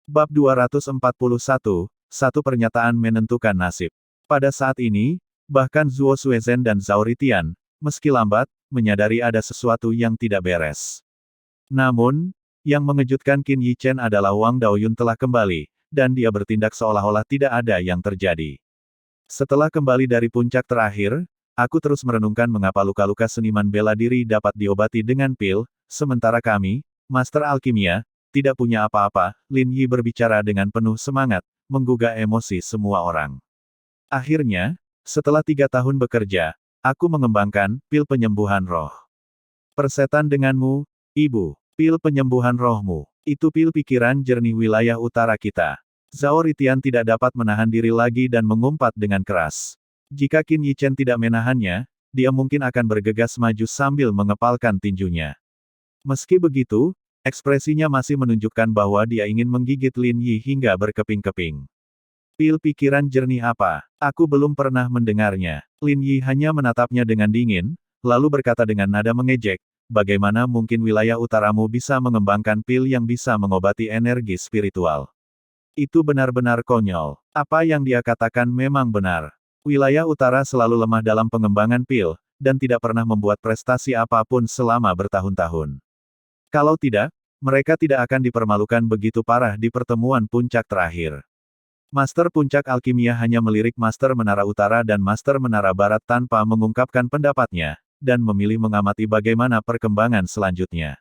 Bab 241, satu pernyataan menentukan nasib. Pada saat ini, bahkan Zuo Suezhen dan Zhao Ritian, meski lambat, menyadari ada sesuatu yang tidak beres. Namun, yang mengejutkan Qin Yichen adalah Wang Daoyun telah kembali, dan dia bertindak seolah-olah tidak ada yang terjadi. Setelah kembali dari puncak terakhir, aku terus merenungkan mengapa luka-luka seniman bela diri dapat diobati dengan pil, sementara kami, Master Alkimia, tidak punya apa-apa. Lin Yi berbicara dengan penuh semangat, menggugah emosi semua orang. Akhirnya, setelah 3 tahun bekerja, aku mengembangkan pil penyembuhan roh. Persetan denganmu, Ibu. Pil penyembuhan rohmu. Itu pil pikiran jernih wilayah utara kita. Zhao Ritian tidak dapat menahan diri lagi dan mengumpat dengan keras. Jika Qin Yichen tidak menahannya, dia mungkin akan bergegas maju sambil mengepalkan tinjunya. Meski begitu, ekspresinya masih menunjukkan bahwa dia ingin menggigit Lin Yi hingga berkeping-keping. Pil pikiran jernih apa? Aku belum pernah mendengarnya. Lin Yi hanya menatapnya dengan dingin, lalu berkata dengan nada mengejek, bagaimana mungkin wilayah utaramu bisa mengembangkan pil yang bisa mengobati energi spiritual? Itu benar-benar konyol. Apa yang dia katakan memang benar. Wilayah utara selalu lemah dalam pengembangan pil, dan tidak pernah membuat prestasi apapun selama bertahun-tahun. Kalau tidak, mereka tidak akan dipermalukan begitu parah di pertemuan puncak terakhir. Master Puncak Alkimia hanya melirik Master Menara Utara dan Master Menara Barat tanpa mengungkapkan pendapatnya, dan memilih mengamati bagaimana perkembangan selanjutnya.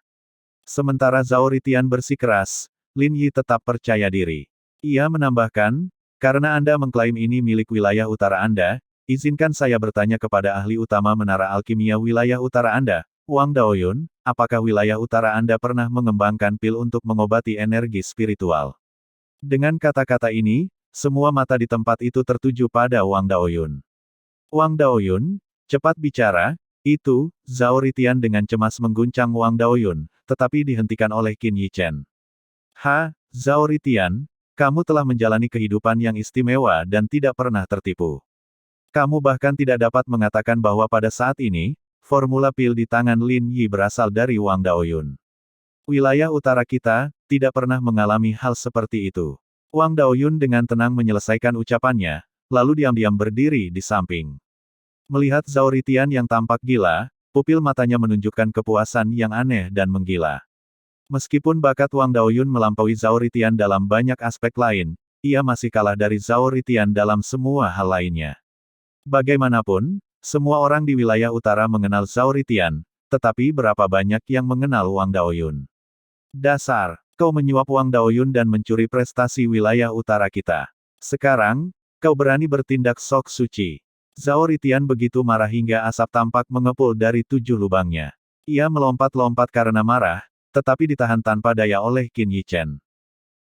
Sementara Zhao Ritian bersikeras, Lin Yi tetap percaya diri. Ia menambahkan, karena Anda mengklaim ini milik wilayah utara Anda, izinkan saya bertanya kepada ahli utama Menara Alkimia wilayah utara Anda, Wang Daoyun, apakah wilayah utara Anda pernah mengembangkan pil untuk mengobati energi spiritual? Dengan kata-kata ini, semua mata di tempat itu tertuju pada Wang Daoyun. Wang Daoyun, cepat bicara, itu, Zhao Ritian dengan cemas mengguncang Wang Daoyun, tetapi dihentikan oleh Qin Yichen. Zhao Ritian, kamu telah menjalani kehidupan yang istimewa dan tidak pernah tertipu. Kamu bahkan tidak dapat mengatakan bahwa pada saat ini, formula pil di tangan Lin Yi berasal dari Wang Daoyun. Wilayah utara kita, tidak pernah mengalami hal seperti itu. Wang Daoyun dengan tenang menyelesaikan ucapannya, lalu diam-diam berdiri di samping. Melihat Zhao Ritian yang tampak gila, pupil matanya menunjukkan kepuasan yang aneh dan menggila. Meskipun bakat Wang Daoyun melampaui Zhao Ritian dalam banyak aspek lain, ia masih kalah dari Zhao Ritian dalam semua hal lainnya. Bagaimanapun, semua orang di wilayah utara mengenal Zhao Ritian, tetapi berapa banyak yang mengenal Wang Daoyun? Dasar, kau menyuap Wang Daoyun dan mencuri prestasi wilayah utara kita. Sekarang, kau berani bertindak sok suci. Zhao Ritian begitu marah hingga asap tampak mengepul dari 7 lubangnya. Ia melompat-lompat karena marah, tetapi ditahan tanpa daya oleh Qin Yichen.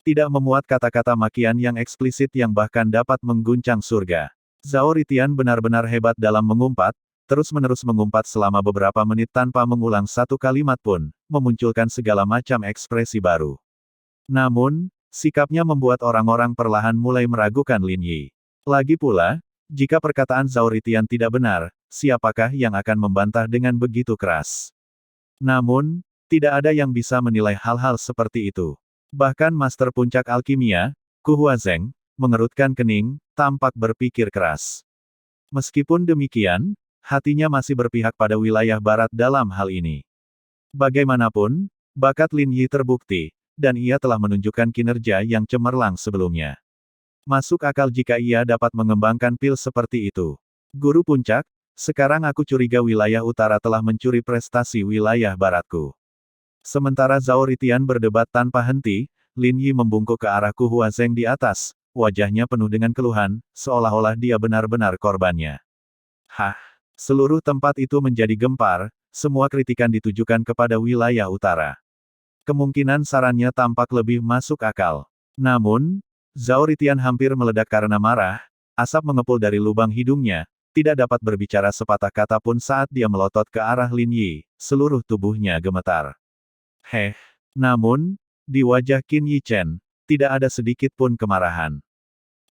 Tidak memuat kata-kata makian yang eksplisit yang bahkan dapat mengguncang surga. Zhao Ritian benar-benar hebat dalam mengumpat, terus-menerus mengumpat selama beberapa menit tanpa mengulang satu kalimat pun, memunculkan segala macam ekspresi baru. Namun, sikapnya membuat orang-orang perlahan mulai meragukan Lin Yi. Lagi pula, jika perkataan Zhao Ritian tidak benar, siapakah yang akan membantah dengan begitu keras? Namun, tidak ada yang bisa menilai hal-hal seperti itu. Bahkan Master Puncak Alkimia, Ku Huazeng, mengerutkan kening, tampak berpikir keras. Meskipun demikian, hatinya masih berpihak pada wilayah barat dalam hal ini. Bagaimanapun, bakat Lin Yi terbukti, dan ia telah menunjukkan kinerja yang cemerlang sebelumnya. Masuk akal jika ia dapat mengembangkan pil seperti itu. Guru Puncak, sekarang aku curiga wilayah utara telah mencuri prestasi wilayah baratku. Sementara Zhao Ritian berdebat tanpa henti, Lin Yi membungkuk ke arah Ku Huazeng di atas, wajahnya penuh dengan keluhan, seolah-olah dia benar-benar korbannya. Seluruh tempat itu menjadi gempar, semua kritikan ditujukan kepada wilayah utara. Kemungkinan sarannya tampak lebih masuk akal. Namun, Zhao Ritian hampir meledak karena marah, asap mengepul dari lubang hidungnya, tidak dapat berbicara sepatah kata pun saat dia melotot ke arah Lin Yi, seluruh tubuhnya gemetar. Namun, di wajah Qin Yichen, tidak ada sedikit pun kemarahan.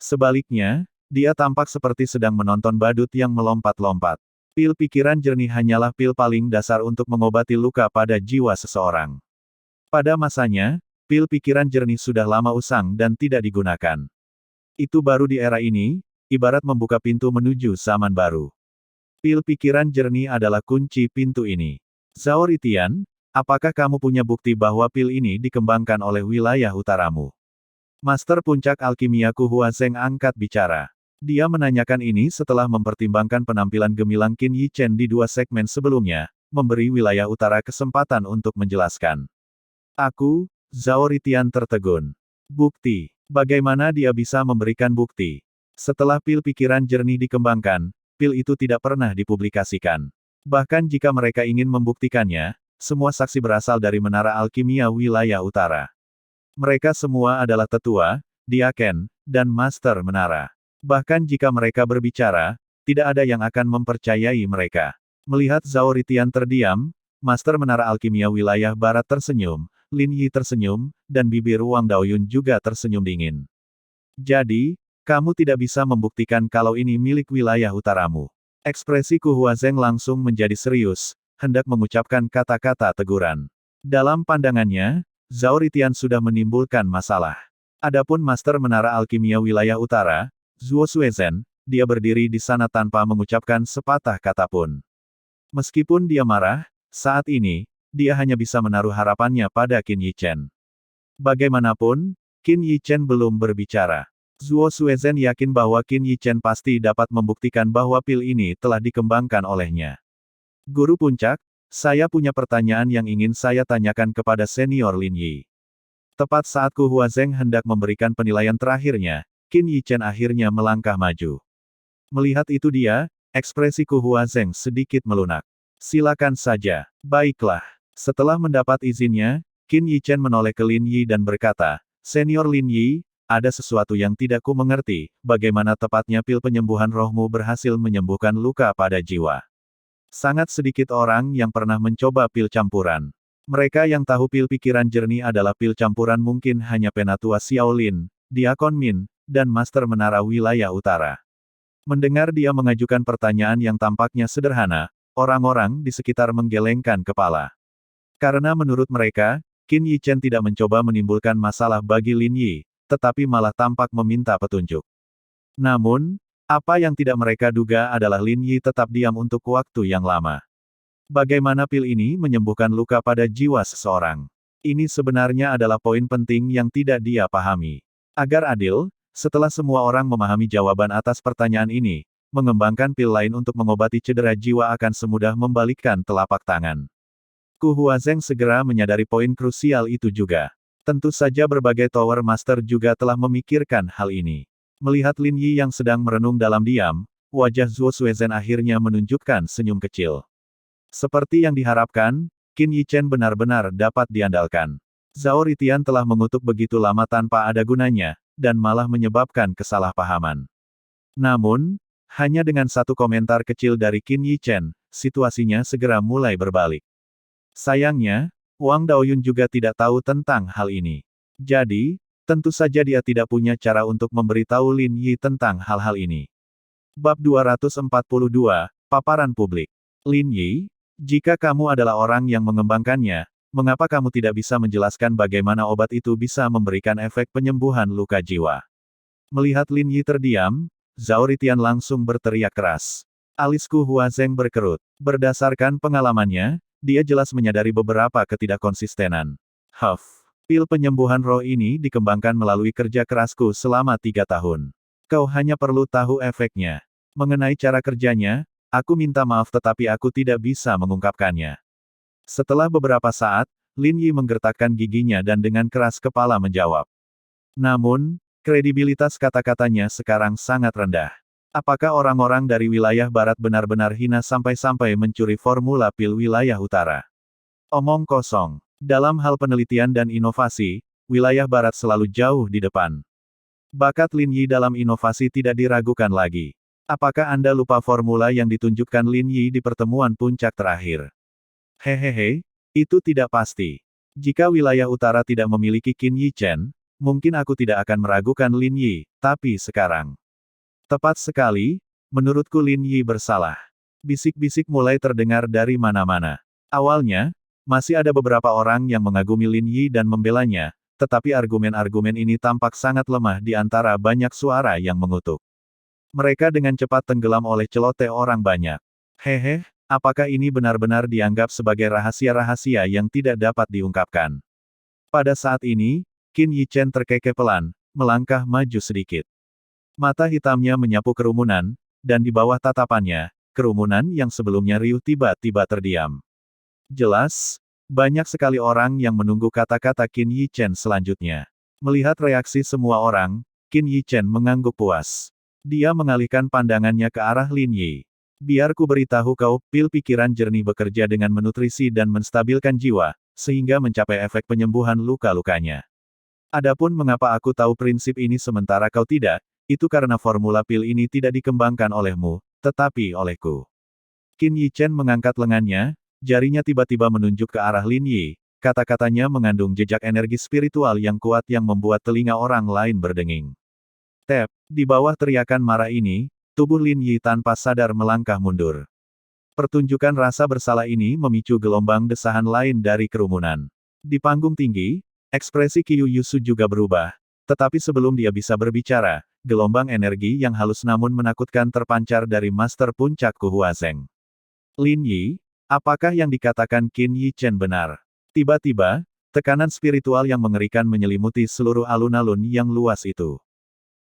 Sebaliknya, dia tampak seperti sedang menonton badut yang melompat-lompat. Pil pikiran jernih hanyalah pil paling dasar untuk mengobati luka pada jiwa seseorang. Pada masanya, pil pikiran jernih sudah lama usang dan tidak digunakan. Itu baru di era ini, ibarat membuka pintu menuju zaman baru. Pil pikiran jernih adalah kunci pintu ini. Zhao Ritian, apakah kamu punya bukti bahwa pil ini dikembangkan oleh wilayah utaramu? Master Puncak Alkimia Ku Huazeng angkat bicara. Dia menanyakan ini setelah mempertimbangkan penampilan gemilang Qin Yichen di 2 segmen sebelumnya, memberi wilayah utara kesempatan untuk menjelaskan. Aku, Zhao Ritian tertegun. Bukti. Bagaimana dia bisa memberikan bukti? Setelah pil pikiran jernih dikembangkan, pil itu tidak pernah dipublikasikan. Bahkan jika mereka ingin membuktikannya, semua saksi berasal dari Menara Alkimia Wilayah Utara. Mereka semua adalah tetua, diaken, dan master menara. Bahkan jika mereka berbicara, tidak ada yang akan mempercayai mereka. Melihat Zhao Ritian terdiam, master menara alkimia wilayah barat tersenyum, Lin Yi tersenyum, dan bibir Wang Daoyun juga tersenyum dingin. Jadi, kamu tidak bisa membuktikan kalau ini milik wilayah utaramu. Ekspresi Ku Huazeng langsung menjadi serius, hendak mengucapkan kata-kata teguran. Dalam pandangannya, Zhao Ritian sudah menimbulkan masalah. Adapun master menara alkimia wilayah utara, Zuo Suezhen, dia berdiri di sana tanpa mengucapkan sepatah kata pun. Meskipun dia marah, saat ini, dia hanya bisa menaruh harapannya pada Qin Yichen. Bagaimanapun, Qin Yichen belum berbicara. Zuo Suezhen yakin bahwa Qin Yichen pasti dapat membuktikan bahwa pil ini telah dikembangkan olehnya. Guru Puncak, saya punya pertanyaan yang ingin saya tanyakan kepada senior Lin Yi. Tepat saat Ku Huazeng hendak memberikan penilaian terakhirnya, Qin Yichen akhirnya melangkah maju. Melihat itu dia, ekspresi Ku Huazeng sedikit melunak. Silakan saja. Baiklah. Setelah mendapat izinnya, Qin Yichen menoleh ke Lin Yi dan berkata, Senior Lin Yi, ada sesuatu yang tidak ku mengerti, bagaimana tepatnya pil penyembuhan rohmu berhasil menyembuhkan luka pada jiwa. Sangat sedikit orang yang pernah mencoba pil campuran. Mereka yang tahu pil pikiran jernih adalah pil campuran mungkin hanya Penatua Xiaolin, Diakon Min, dan Master Menara Wilayah Utara. Mendengar dia mengajukan pertanyaan yang tampaknya sederhana, orang-orang di sekitar menggelengkan kepala. Karena menurut mereka, Qin Yichen tidak mencoba menimbulkan masalah bagi Lin Yi, tetapi malah tampak meminta petunjuk. Namun, apa yang tidak mereka duga adalah Lin Yi tetap diam untuk waktu yang lama. Bagaimana pil ini menyembuhkan luka pada jiwa seseorang? Ini sebenarnya adalah poin penting yang tidak dia pahami. Agar adil, setelah semua orang memahami jawaban atas pertanyaan ini, mengembangkan pil lain untuk mengobati cedera jiwa akan semudah membalikkan telapak tangan. Ku Huazeng segera menyadari poin krusial itu juga. Tentu saja berbagai Tower Master juga telah memikirkan hal ini. Melihat Lin Yi yang sedang merenung dalam diam, wajah Zuo Suezhen akhirnya menunjukkan senyum kecil. Seperti yang diharapkan, Qin Yichen benar-benar dapat diandalkan. Zhao Ritian telah mengutuk begitu lama tanpa ada gunanya, dan malah menyebabkan kesalahpahaman. Namun, hanya dengan satu komentar kecil dari Qin Yichen, situasinya segera mulai berbalik. Sayangnya, Wang Daoyun juga tidak tahu tentang hal ini. Jadi, tentu saja dia tidak punya cara untuk memberitahu Lin Yi tentang hal-hal ini. Bab 242, Paparan Publik. Lin Yi, jika kamu adalah orang yang mengembangkannya, mengapa kamu tidak bisa menjelaskan bagaimana obat itu bisa memberikan efek penyembuhan luka jiwa? Melihat Lin Yi terdiam, Zhao Ritian langsung berteriak keras. Alis Ku Huazeng berkerut. Berdasarkan pengalamannya, dia jelas menyadari beberapa ketidakkonsistenan. Pil penyembuhan roh ini dikembangkan melalui kerja kerasku selama 3 tahun. Kau hanya perlu tahu efeknya. Mengenai cara kerjanya, aku minta maaf tetapi aku tidak bisa mengungkapkannya. Setelah beberapa saat, Lin Yi menggertakkan giginya dan dengan keras kepala menjawab. Namun, kredibilitas kata-katanya sekarang sangat rendah. Apakah orang-orang dari wilayah barat benar-benar hina sampai-sampai mencuri formula pil wilayah utara? Omong kosong. Dalam hal penelitian dan inovasi, wilayah barat selalu jauh di depan. Bakat Lin Yi dalam inovasi tidak diragukan lagi. Apakah Anda lupa formula yang ditunjukkan Lin Yi di pertemuan puncak terakhir? Hehehe, itu tidak pasti. Jika wilayah utara tidak memiliki Qin Yichen, mungkin aku tidak akan meragukan Lin Yi, tapi sekarang. Tepat sekali, menurutku Lin Yi bersalah. Bisik-bisik mulai terdengar dari mana-mana. Awalnya, masih ada beberapa orang yang mengagumi Lin Yi dan membelanya, tetapi argumen-argumen ini tampak sangat lemah di antara banyak suara yang mengutuk. Mereka dengan cepat tenggelam oleh celoteh orang banyak. Hehe, apakah ini benar-benar dianggap sebagai rahasia-rahasia yang tidak dapat diungkapkan? Pada saat ini, Qin Yichen terkekeh pelan, melangkah maju sedikit. Mata hitamnya menyapu kerumunan, dan di bawah tatapannya, kerumunan yang sebelumnya riuh tiba-tiba terdiam. Jelas, banyak sekali orang yang menunggu kata-kata Qin Yichen selanjutnya. Melihat reaksi semua orang, Qin Yichen mengangguk puas. Dia mengalihkan pandangannya ke arah Lin Yi. Biar ku beritahu kau, pil pikiran jernih bekerja dengan menutrisi dan menstabilkan jiwa, sehingga mencapai efek penyembuhan luka-lukanya. Adapun mengapa aku tahu prinsip ini sementara kau tidak, itu karena formula pil ini tidak dikembangkan olehmu, tetapi olehku. Qin Yichen mengangkat lengannya, jarinya tiba-tiba menunjuk ke arah Lin Yi, kata-katanya mengandung jejak energi spiritual yang kuat yang membuat telinga orang lain berdenging. Tep, di bawah teriakan marah ini, tubuh Lin Yi tanpa sadar melangkah mundur. Pertunjukan rasa bersalah ini memicu gelombang desahan lain dari kerumunan. Di panggung tinggi, ekspresi Qiu Yusu juga berubah, tetapi sebelum dia bisa berbicara, gelombang energi yang halus namun menakutkan terpancar dari Master Puncak Ku Huazeng. Lin Yi, apakah yang dikatakan Qin Yichen benar? Tiba-tiba, tekanan spiritual yang mengerikan menyelimuti seluruh alun-alun yang luas itu.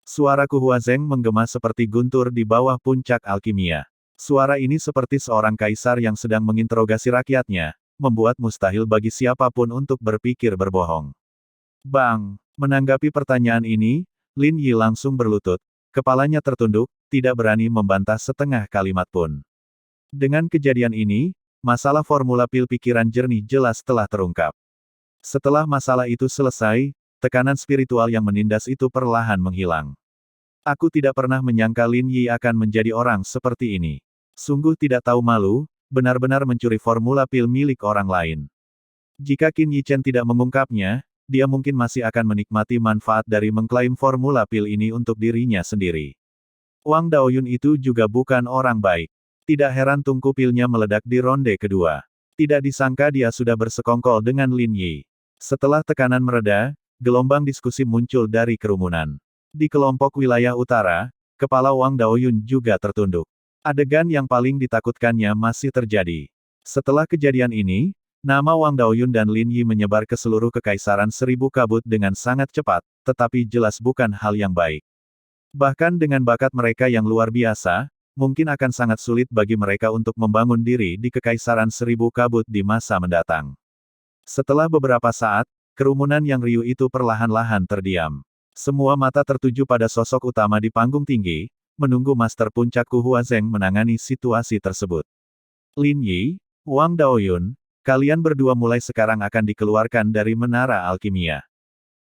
Suara Ku Huazeng menggema seperti guntur di bawah puncak alkimia. Suara ini seperti seorang kaisar yang sedang menginterogasi rakyatnya, membuat mustahil bagi siapapun untuk berpikir berbohong. Bang! Menanggapi pertanyaan ini, Lin Yi langsung berlutut, kepalanya tertunduk, tidak berani membantah setengah kalimat pun. Dengan kejadian ini, masalah formula pil pikiran jernih jelas telah terungkap. Setelah masalah itu selesai, tekanan spiritual yang menindas itu perlahan menghilang. Aku tidak pernah menyangka Lin Yi akan menjadi orang seperti ini. Sungguh tidak tahu malu, benar-benar mencuri formula pil milik orang lain. Jika Qin Yichen tidak mengungkapnya, dia mungkin masih akan menikmati manfaat dari mengklaim formula pil ini untuk dirinya sendiri. Wang Daoyun itu juga bukan orang baik. Tidak heran tungku pilnya meledak di ronde kedua. Tidak disangka dia sudah bersekongkol dengan Lin Yi. Setelah tekanan mereda, gelombang diskusi muncul dari kerumunan. Di kelompok wilayah utara, kepala Wang Daoyun juga tertunduk. Adegan yang paling ditakutkannya masih terjadi. Setelah kejadian ini, nama Wang Daoyun dan Lin Yi menyebar ke seluruh kekaisaran seribu kabut dengan sangat cepat, tetapi jelas bukan hal yang baik. Bahkan dengan bakat mereka yang luar biasa, mungkin akan sangat sulit bagi mereka untuk membangun diri di kekaisaran seribu kabut di masa mendatang. Setelah beberapa saat, kerumunan yang riuh itu perlahan-lahan terdiam. Semua mata tertuju pada sosok utama di panggung tinggi, menunggu Master Puncak Ku Huazeng menangani situasi tersebut. Lin Yi, Wang Daoyun, kalian berdua mulai sekarang akan dikeluarkan dari menara alkimia.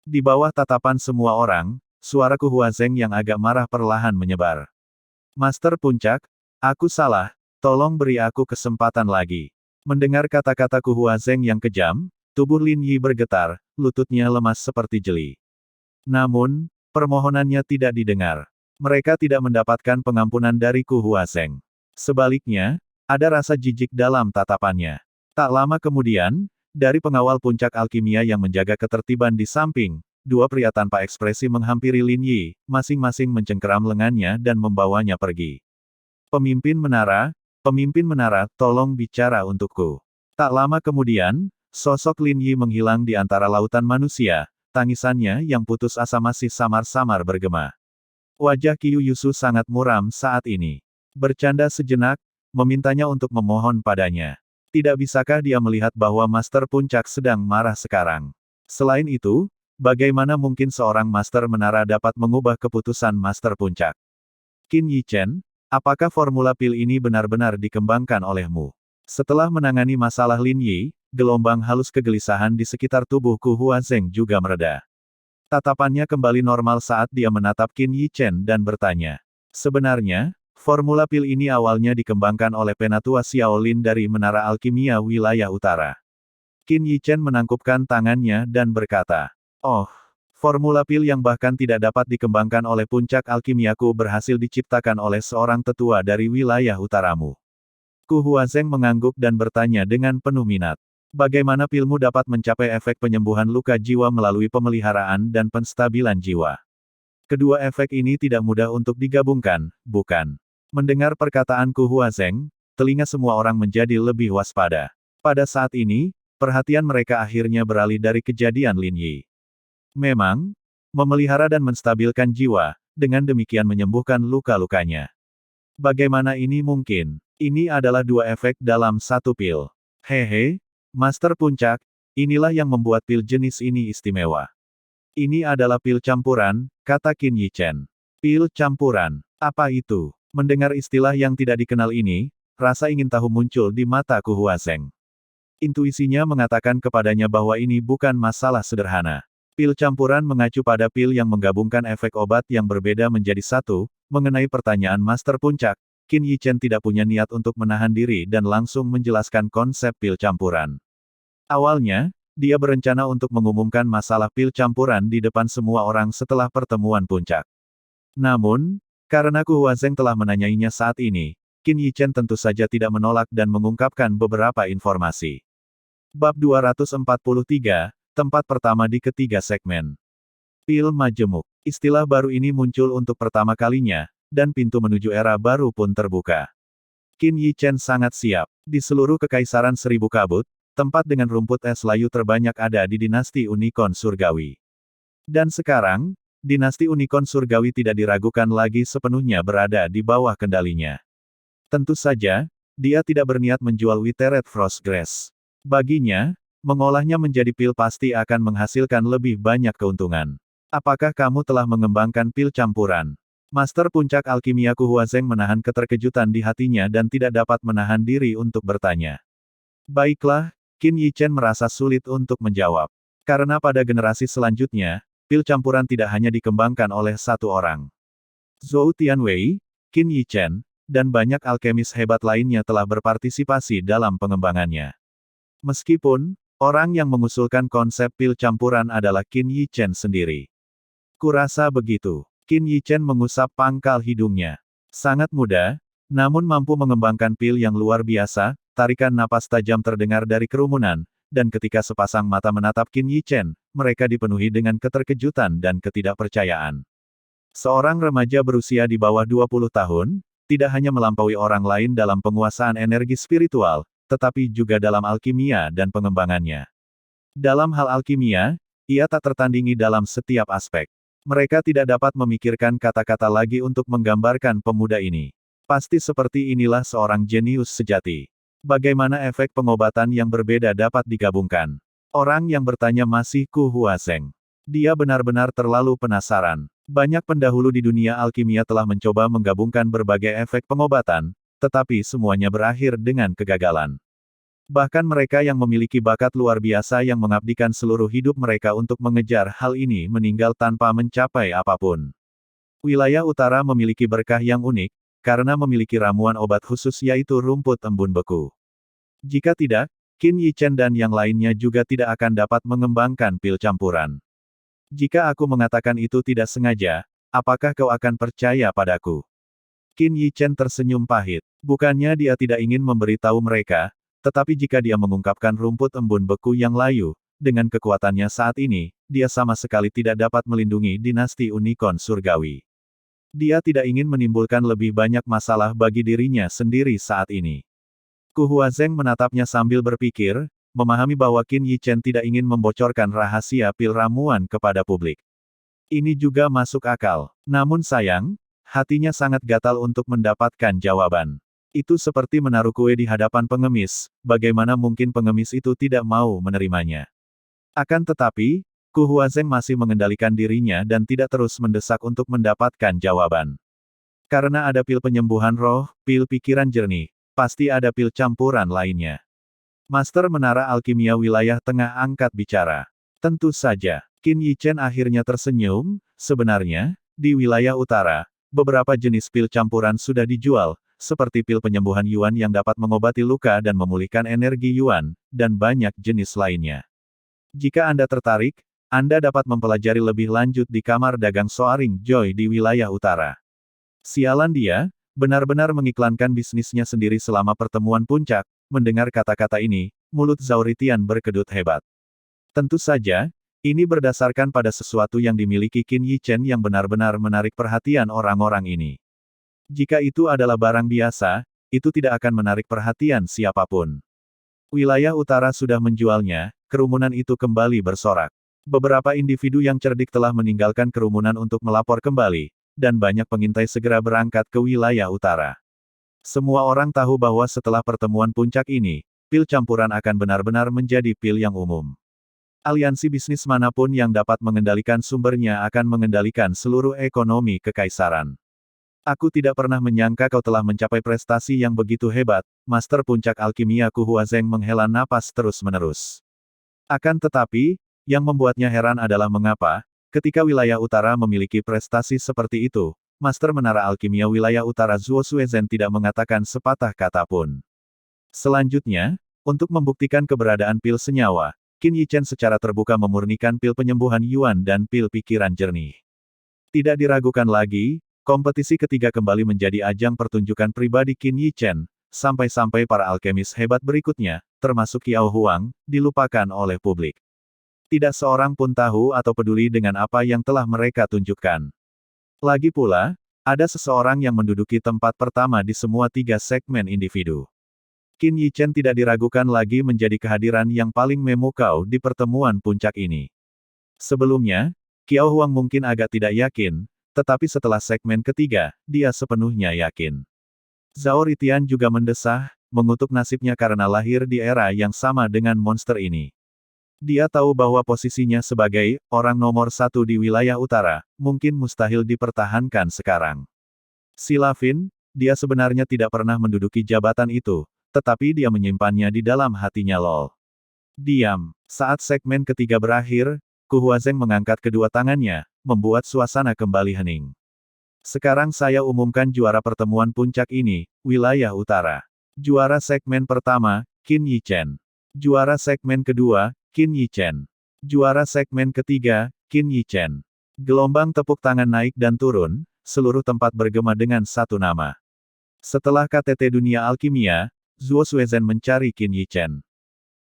Di bawah tatapan semua orang, suara Ku Huazeng yang agak marah perlahan menyebar. Master Puncak, aku salah, tolong beri aku kesempatan lagi. Mendengar kata-kata Ku Huazeng yang kejam, tubuh Lin Yi bergetar, lututnya lemas seperti jeli. Namun, permohonannya tidak didengar. Mereka tidak mendapatkan pengampunan dari Ku Huazeng. Sebaliknya, ada rasa jijik dalam tatapannya. Tak lama kemudian, dari pengawal puncak alkimia yang menjaga ketertiban di samping, dua pria tanpa ekspresi menghampiri Lin Yi, masing-masing mencengkeram lengannya dan membawanya pergi. Pemimpin menara, tolong bicara untukku. Tak lama kemudian, sosok Lin Yi menghilang di antara lautan manusia, tangisannya yang putus asa masih samar-samar bergema. Wajah Qiu Yusu sangat muram saat ini. Bercanda sejenak, memintanya untuk memohon padanya. Tidak bisakah dia melihat bahwa Master Puncak sedang marah sekarang? Selain itu, bagaimana mungkin seorang Master Menara dapat mengubah keputusan Master Puncak? Qin Yichen, apakah formula pil ini benar-benar dikembangkan olehmu? Setelah menangani masalah Lin Yi, gelombang halus kegelisahan di sekitar tubuh Ku Huazeng juga mereda. Tatapannya kembali normal saat dia menatap Qin Yichen dan bertanya. Sebenarnya, formula pil ini awalnya dikembangkan oleh Penatua Xiaolin dari Menara Alkimia Wilayah Utara. Qin Yichen menangkupkan tangannya dan berkata, "Oh, formula pil yang bahkan tidak dapat dikembangkan oleh puncak alkimiaku berhasil diciptakan oleh seorang tetua dari wilayah utaramu." Ku Huazeng mengangguk dan bertanya dengan penuh minat. Bagaimana pilmu dapat mencapai efek penyembuhan luka jiwa melalui pemeliharaan dan penstabilan jiwa? Kedua efek ini tidak mudah untuk digabungkan, bukan? Mendengar perkataan Ku Huazeng, telinga semua orang menjadi lebih waspada. Pada saat ini, perhatian mereka akhirnya beralih dari kejadian Lin Yi. Memang, memelihara dan menstabilkan jiwa, dengan demikian menyembuhkan luka-lukanya. Bagaimana ini mungkin? Ini adalah dua efek dalam satu pil. Hehe, Master Puncak, inilah yang membuat pil jenis ini istimewa. Ini adalah pil campuran, kata Qin Yichen. Pil campuran, apa itu? Mendengar istilah yang tidak dikenal ini, rasa ingin tahu muncul di mata Ku Huazeng. Intuisinya mengatakan kepadanya bahwa ini bukan masalah sederhana. Pil campuran mengacu pada pil yang menggabungkan efek obat yang berbeda menjadi satu. Mengenai pertanyaan Master Puncak, Qin Yichen tidak punya niat untuk menahan diri dan langsung menjelaskan konsep pil campuran. Awalnya, dia berencana untuk mengumumkan masalah pil campuran di depan semua orang setelah pertemuan puncak. Namun, karena Ku Huazeng telah menanyainya saat ini, Qin Yichen tentu saja tidak menolak dan mengungkapkan beberapa informasi. Bab 243, tempat pertama di ketiga segmen. Pil majemuk. Istilah baru ini muncul untuk pertama kalinya, dan pintu menuju era baru pun terbuka. Qin Yichen sangat siap. Di seluruh Kekaisaran Seribu Kabut, tempat dengan rumput es layu terbanyak ada di dinasti Unicorn Surgawi. Dan sekarang, dinasti Unicorn Surgawi tidak diragukan lagi sepenuhnya berada di bawah kendalinya. Tentu saja, dia tidak berniat menjual Withered Frost Grass. Baginya, mengolahnya menjadi pil pasti akan menghasilkan lebih banyak keuntungan. Apakah kamu telah mengembangkan pil campuran? Master Puncak Alkimia Ku Huazeng menahan keterkejutan di hatinya dan tidak dapat menahan diri untuk bertanya. Baiklah, Qin Yichen merasa sulit untuk menjawab. Karena pada generasi selanjutnya, pil campuran tidak hanya dikembangkan oleh satu orang. Zhou Tianwei, Qin Yichen, dan banyak alkemis hebat lainnya telah berpartisipasi dalam pengembangannya. Meskipun, orang yang mengusulkan konsep pil campuran adalah Qin Yichen sendiri. Kurasa begitu. Qin Yichen mengusap pangkal hidungnya. Sangat mudah, namun mampu mengembangkan pil yang luar biasa, tarikan napas tajam terdengar dari kerumunan, dan ketika sepasang mata menatap Qin Yichen, mereka dipenuhi dengan keterkejutan dan ketidakpercayaan. Seorang remaja berusia di bawah 20 tahun, tidak hanya melampaui orang lain dalam penguasaan energi spiritual, tetapi juga dalam alkimia dan pengembangannya. Dalam hal alkimia, ia tak tertandingi dalam setiap aspek. Mereka tidak dapat memikirkan kata-kata lagi untuk menggambarkan pemuda ini. Pasti seperti inilah seorang jenius sejati. Bagaimana efek pengobatan yang berbeda dapat digabungkan? Orang yang bertanya masih Ku Huazeng. Dia benar-benar terlalu penasaran. Banyak pendahulu di dunia alkimia telah mencoba menggabungkan berbagai efek pengobatan, tetapi semuanya berakhir dengan kegagalan. Bahkan mereka yang memiliki bakat luar biasa yang mengabdikan seluruh hidup mereka untuk mengejar hal ini meninggal tanpa mencapai apapun. Wilayah utara memiliki berkah yang unik, karena memiliki ramuan obat khusus yaitu rumput embun beku. Jika tidak, Qin Yichen dan yang lainnya juga tidak akan dapat mengembangkan pil campuran. Jika aku mengatakan itu tidak sengaja, apakah kau akan percaya padaku? Qin Yichen tersenyum pahit. Bukannya dia tidak ingin memberitahu mereka, tetapi jika dia mengungkapkan rumput embun beku yang layu, dengan kekuatannya saat ini, dia sama sekali tidak dapat melindungi dinasti Unicorn Surgawi. Dia tidak ingin menimbulkan lebih banyak masalah bagi dirinya sendiri saat ini. Ku Huazeng menatapnya sambil berpikir, memahami bahwa Qin Yichen tidak ingin membocorkan rahasia pil ramuan kepada publik. Ini juga masuk akal. Namun sayang, hatinya sangat gatal untuk mendapatkan jawaban. Itu seperti menaruh kue di hadapan pengemis, bagaimana mungkin pengemis itu tidak mau menerimanya. Akan tetapi, Ku Huazeng masih mengendalikan dirinya dan tidak terus mendesak untuk mendapatkan jawaban. Karena ada pil penyembuhan roh, pil pikiran jernih, pasti ada pil campuran lainnya. Master Menara Alkimia Wilayah Tengah angkat bicara. Tentu saja, Qin Yichen akhirnya tersenyum, sebenarnya, di wilayah utara, beberapa jenis pil campuran sudah dijual, seperti pil penyembuhan Yuan yang dapat mengobati luka dan memulihkan energi Yuan, dan banyak jenis lainnya. Jika Anda tertarik, Anda dapat mempelajari lebih lanjut di kamar dagang Soaring Joy di wilayah utara. Sialan dia, benar-benar mengiklankan bisnisnya sendiri selama pertemuan puncak. Mendengar kata-kata ini, Mulut Zhao Ritian berkedut hebat. Tentu saja, ini berdasarkan pada sesuatu yang dimiliki Qin Yichen yang benar-benar menarik perhatian orang-orang ini. Jika itu adalah barang biasa, itu tidak akan menarik perhatian siapapun. Wilayah utara sudah menjualnya, kerumunan itu kembali bersorak. Beberapa individu yang cerdik telah meninggalkan kerumunan untuk melapor kembali, dan banyak pengintai segera berangkat ke wilayah utara. Semua orang tahu bahwa setelah pertemuan puncak ini, pil campuran akan benar-benar menjadi pil yang umum. Aliansi bisnis manapun yang dapat mengendalikan sumbernya akan mengendalikan seluruh ekonomi kekaisaran. Aku tidak pernah menyangka kau telah mencapai prestasi yang begitu hebat, Master Puncak Alkimia. Ku Huazeng menghela napas terus-menerus. Akan tetapi, yang membuatnya heran adalah mengapa, ketika wilayah utara memiliki prestasi seperti itu, Master Menara Alkimia wilayah utara Zuo Suezhen tidak mengatakan sepatah kata pun. Selanjutnya, untuk membuktikan keberadaan pil senyawa, Qin Yichen secara terbuka memurnikan pil penyembuhan Yuan dan pil pikiran jernih. Tidak diragukan lagi, kompetisi ketiga kembali menjadi ajang pertunjukan pribadi Qin Yichen, sampai-sampai para alkemis hebat berikutnya, termasuk Qiao Huang, dilupakan oleh publik. Tidak seorang pun tahu atau peduli dengan apa yang telah mereka tunjukkan. Lagi pula, ada seseorang yang menduduki tempat pertama di semua tiga segmen individu. Qin Yichen tidak diragukan lagi menjadi kehadiran yang paling memukau di pertemuan puncak ini. Sebelumnya, Qiao Huang mungkin agak tidak yakin, tetapi setelah segmen ketiga, dia sepenuhnya yakin. Zhao Ritian juga mendesah, mengutuk nasibnya karena lahir di era yang sama dengan monster ini. Dia tahu bahwa posisinya sebagai orang nomor satu di wilayah utara, mungkin mustahil dipertahankan sekarang. Silafin, dia sebenarnya tidak pernah menduduki jabatan itu, tetapi dia menyimpannya di dalam hatinya. Lol. Diam. Saat segmen ketiga berakhir, Ku Huazeng mengangkat kedua tangannya, membuat suasana kembali hening. Sekarang saya umumkan juara pertemuan puncak ini, wilayah utara. Juara segmen pertama, Qin Yichen. Juara segmen kedua, Qin Yichen. Juara segmen ketiga, Qin Yichen. Gelombang tepuk tangan naik dan turun, seluruh tempat bergema dengan satu nama. Setelah KTT Dunia Alkimia, Zuo Suezhen mencari Qin Yichen.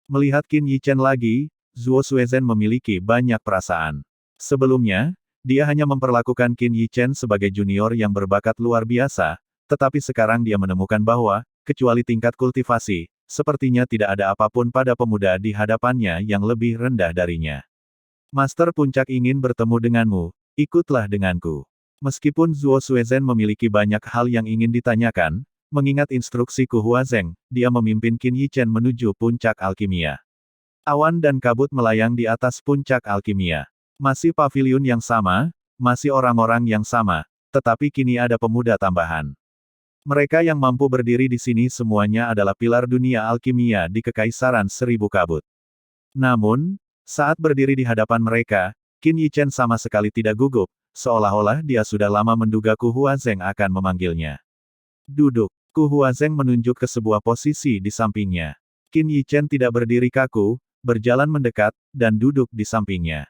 Melihat Qin Yichen lagi, Zuo Suezhen memiliki banyak perasaan. Sebelumnya, dia hanya memperlakukan Qin Yichen sebagai junior yang berbakat luar biasa, tetapi sekarang dia menemukan bahwa, kecuali tingkat kultivasi, sepertinya tidak ada apapun pada pemuda di hadapannya yang lebih rendah darinya. Master Puncak ingin bertemu denganmu, ikutlah denganku. Meskipun Zuo Suezhen memiliki banyak hal yang ingin ditanyakan, mengingat instruksi Ku Huazeng, dia memimpin Qin Yichen menuju puncak alkimia. Awan dan kabut melayang di atas puncak alkimia. Masih pavilion yang sama, masih orang-orang yang sama, tetapi kini ada pemuda tambahan. Mereka yang mampu berdiri di sini semuanya adalah pilar dunia alkimia di Kekaisaran Seribu Kabut. Namun, saat berdiri di hadapan mereka, Qin Yichen sama sekali tidak gugup, seolah-olah dia sudah lama menduga Ku Huazeng akan memanggilnya. Duduk. Ku Huazeng menunjuk ke sebuah posisi di sampingnya. Qin Yichen tidak berdiri kaku, berjalan mendekat, dan duduk di sampingnya.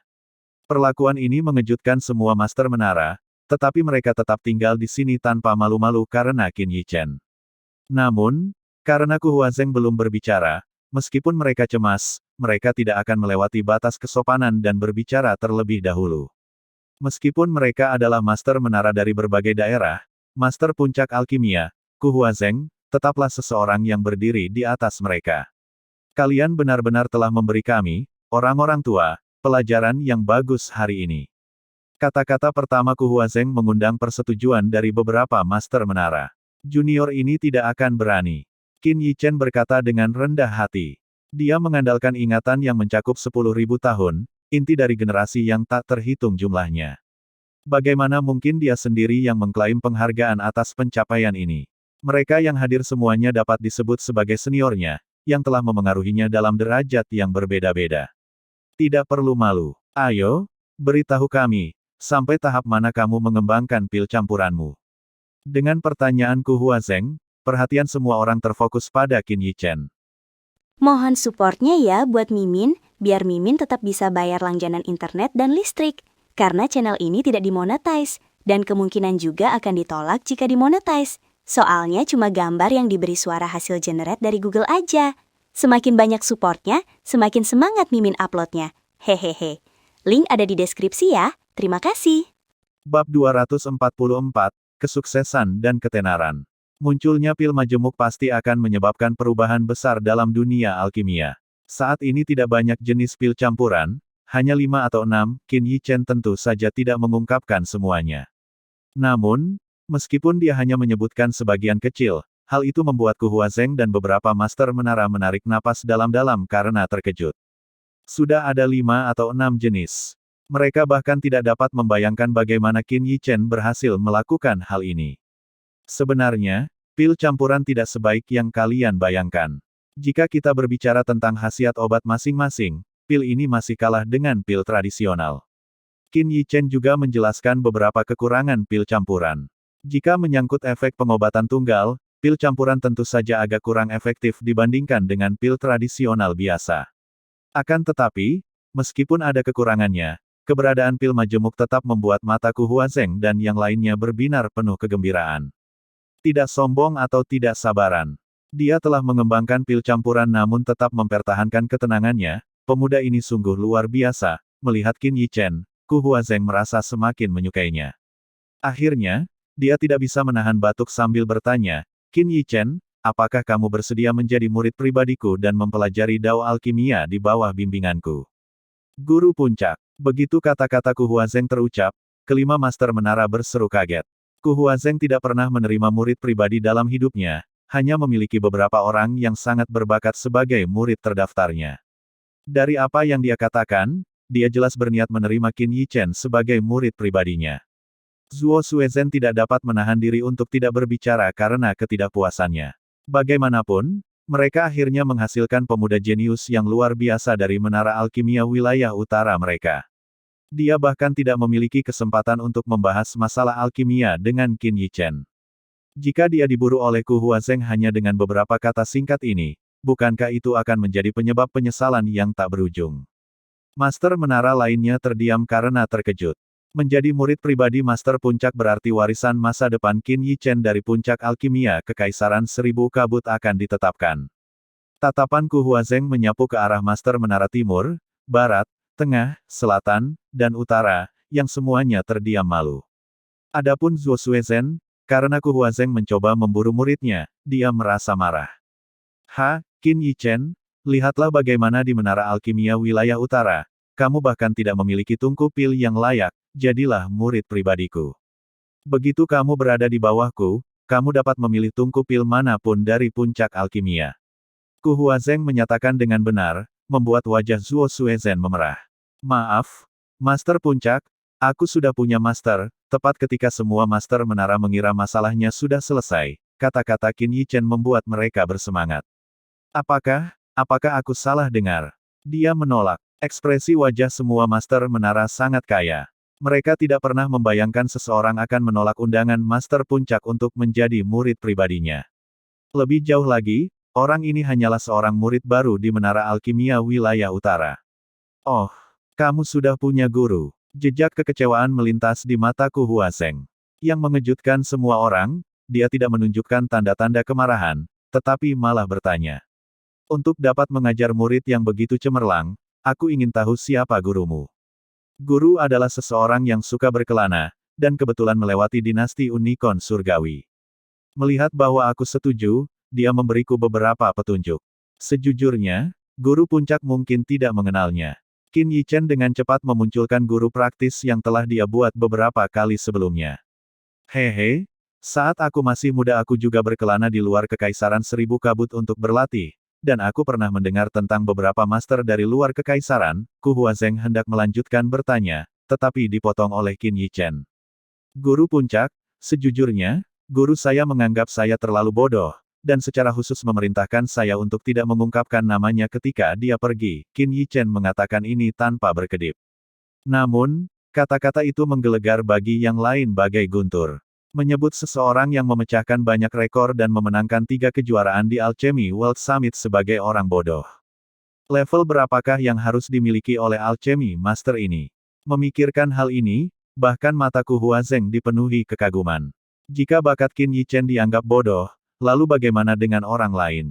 Perlakuan ini mengejutkan semua master menara, tetapi mereka tetap tinggal di sini tanpa malu-malu karena Qin Yichen. Namun, karena Ku Huazeng belum berbicara, meskipun mereka cemas, mereka tidak akan melewati batas kesopanan dan berbicara terlebih dahulu. Meskipun mereka adalah master menara dari berbagai daerah, master puncak alkimia, Ku Huazeng, tetaplah seseorang yang berdiri di atas mereka. Kalian benar-benar telah memberi kami, orang-orang tua, pelajaran yang bagus hari ini. Kata-kata pertama Ku Huazeng mengundang persetujuan dari beberapa master menara. Junior ini tidak akan berani. Qin Yichen berkata dengan rendah hati. Dia mengandalkan ingatan yang mencakup 10.000 tahun, inti dari generasi yang tak terhitung jumlahnya. Bagaimana mungkin dia sendiri yang mengklaim penghargaan atas pencapaian ini? Mereka yang hadir semuanya dapat disebut sebagai seniornya, yang telah memengaruhinya dalam derajat yang berbeda-beda. Tidak perlu malu. Ayo, beritahu kami, sampai tahap mana kamu mengembangkan pil campuranmu? Dengan pertanyaan Ku Huazeng, perhatian semua orang terfokus pada Qin Yichen. Mohon supportnya ya buat Mimin, biar Mimin tetap bisa bayar langganan internet dan listrik. Karena channel ini tidak dimonetize, dan kemungkinan juga akan ditolak jika dimonetize. Soalnya cuma gambar yang diberi suara hasil generate dari Google aja. Semakin banyak supportnya, semakin semangat Mimin uploadnya. Hehehe. Link ada di deskripsi ya. Terima kasih. Bab 244, Kesuksesan dan Ketenaran. Munculnya pil majemuk pasti akan menyebabkan perubahan besar dalam dunia alkimia. Saat ini tidak banyak jenis pil campuran, hanya 5 atau 6, Qin Yichen tentu saja tidak mengungkapkan semuanya. Namun, meskipun dia hanya menyebutkan sebagian kecil, hal itu membuat Ku Huazeng dan beberapa master menara menarik napas dalam-dalam karena terkejut. Sudah ada 5 atau 6 jenis. Mereka bahkan tidak dapat membayangkan bagaimana Qin Yichen berhasil melakukan hal ini. Sebenarnya, pil campuran tidak sebaik yang kalian bayangkan. Jika kita berbicara tentang khasiat obat masing-masing, pil ini masih kalah dengan pil tradisional. Qin Yichen juga menjelaskan beberapa kekurangan pil campuran. Jika menyangkut efek pengobatan tunggal, pil campuran tentu saja agak kurang efektif dibandingkan dengan pil tradisional biasa. Akan tetapi, meskipun ada kekurangannya, keberadaan pil majemuk tetap membuat mata Ku Huazeng dan yang lainnya berbinar penuh kegembiraan. Tidak sombong atau tidak sabaran. Dia telah mengembangkan pil campuran namun tetap mempertahankan ketenangannya. Pemuda ini sungguh luar biasa. Melihat Qin Yichen, Ku Huazeng merasa semakin menyukainya. Akhirnya, dia tidak bisa menahan batuk sambil bertanya, Qin Yichen, apakah kamu bersedia menjadi murid pribadiku dan mempelajari dao alkimia di bawah bimbinganku? Guru Puncak. Begitu kata-kata Ku Huazeng terucap, kelima master menara berseru kaget. Ku Huazeng tidak pernah menerima murid pribadi dalam hidupnya, hanya memiliki beberapa orang yang sangat berbakat sebagai murid terdaftarnya. Dari apa yang dia katakan, dia jelas berniat menerima Qin Yichen sebagai murid pribadinya. Zuo Suezhen tidak dapat menahan diri untuk tidak berbicara karena ketidakpuasannya. Bagaimanapun, mereka akhirnya menghasilkan pemuda jenius yang luar biasa dari menara alkimia wilayah utara mereka. Dia bahkan tidak memiliki kesempatan untuk membahas masalah alkimia dengan Qin Yichen. Jika dia diburu oleh Ku Huazeng hanya dengan beberapa kata singkat ini, bukankah itu akan menjadi penyebab penyesalan yang tak berujung? Master menara lainnya terdiam karena terkejut. Menjadi murid pribadi Master Puncak berarti warisan masa depan Qin Yichen dari Puncak Alkimia Kekaisaran Seribu Kabut akan ditetapkan. Tatapan Ku Huazeng menyapu ke arah Master Menara Timur, Barat, Tengah, Selatan, dan Utara, yang semuanya terdiam malu. Adapun Zuo Suezhen, karena Ku Huazeng mencoba memburu muridnya, dia merasa marah. Qin Yichen, lihatlah bagaimana di Menara Alkimia wilayah utara, kamu bahkan tidak memiliki tungku pil yang layak, jadilah murid pribadiku. Begitu kamu berada di bawahku, kamu dapat memilih tungku pil manapun dari Puncak Alkimia. Ku Huazeng menyatakan dengan benar, membuat wajah Zuo Suezhen memerah. Maaf, Master Puncak, aku sudah punya master. Tepat ketika semua master menara mengira masalahnya sudah selesai, kata-kata Qin Yichen membuat mereka bersemangat. Apakah aku salah dengar? Dia menolak. Ekspresi wajah semua master menara sangat kaya. Mereka tidak pernah membayangkan seseorang akan menolak undangan Master Puncak untuk menjadi murid pribadinya. Lebih jauh lagi, orang ini hanyalah seorang murid baru di Menara Alkimia wilayah utara. Oh, kamu sudah punya guru. Jejak kekecewaan melintas di mata Ku Huazeng. Yang mengejutkan semua orang, dia tidak menunjukkan tanda-tanda kemarahan, tetapi malah bertanya. Untuk dapat mengajar murid yang begitu cemerlang, aku ingin tahu siapa gurumu. Guru adalah seseorang yang suka berkelana, dan kebetulan melewati dinasti Unicorn Surgawi. Melihat bahwa aku setuju, dia memberiku beberapa petunjuk. Sejujurnya, guru puncak mungkin tidak mengenalnya. Qin Yichen dengan cepat memunculkan guru praktis yang telah dia buat beberapa kali sebelumnya. Hehe, saat aku masih muda aku juga berkelana di luar Kekaisaran Seribu Kabut untuk berlatih. Dan aku pernah mendengar tentang beberapa master dari luar kekaisaran. Ku Huazeng hendak melanjutkan bertanya, tetapi dipotong oleh Qin Yichen. Guru puncak, sejujurnya, guru saya menganggap saya terlalu bodoh, dan secara khusus memerintahkan saya untuk tidak mengungkapkan namanya ketika dia pergi. Qin Yichen mengatakan ini tanpa berkedip. Namun, kata-kata itu menggelegar bagi yang lain bagai guntur. Menyebut seseorang yang memecahkan banyak rekor dan memenangkan 3 kejuaraan di Alchemy World Summit sebagai orang bodoh. Level berapakah yang harus dimiliki oleh Alchemy Master ini? Memikirkan hal ini, bahkan mata Ku Huazeng dipenuhi kekaguman. Jika bakat Qin Yichen dianggap bodoh, lalu bagaimana dengan orang lain?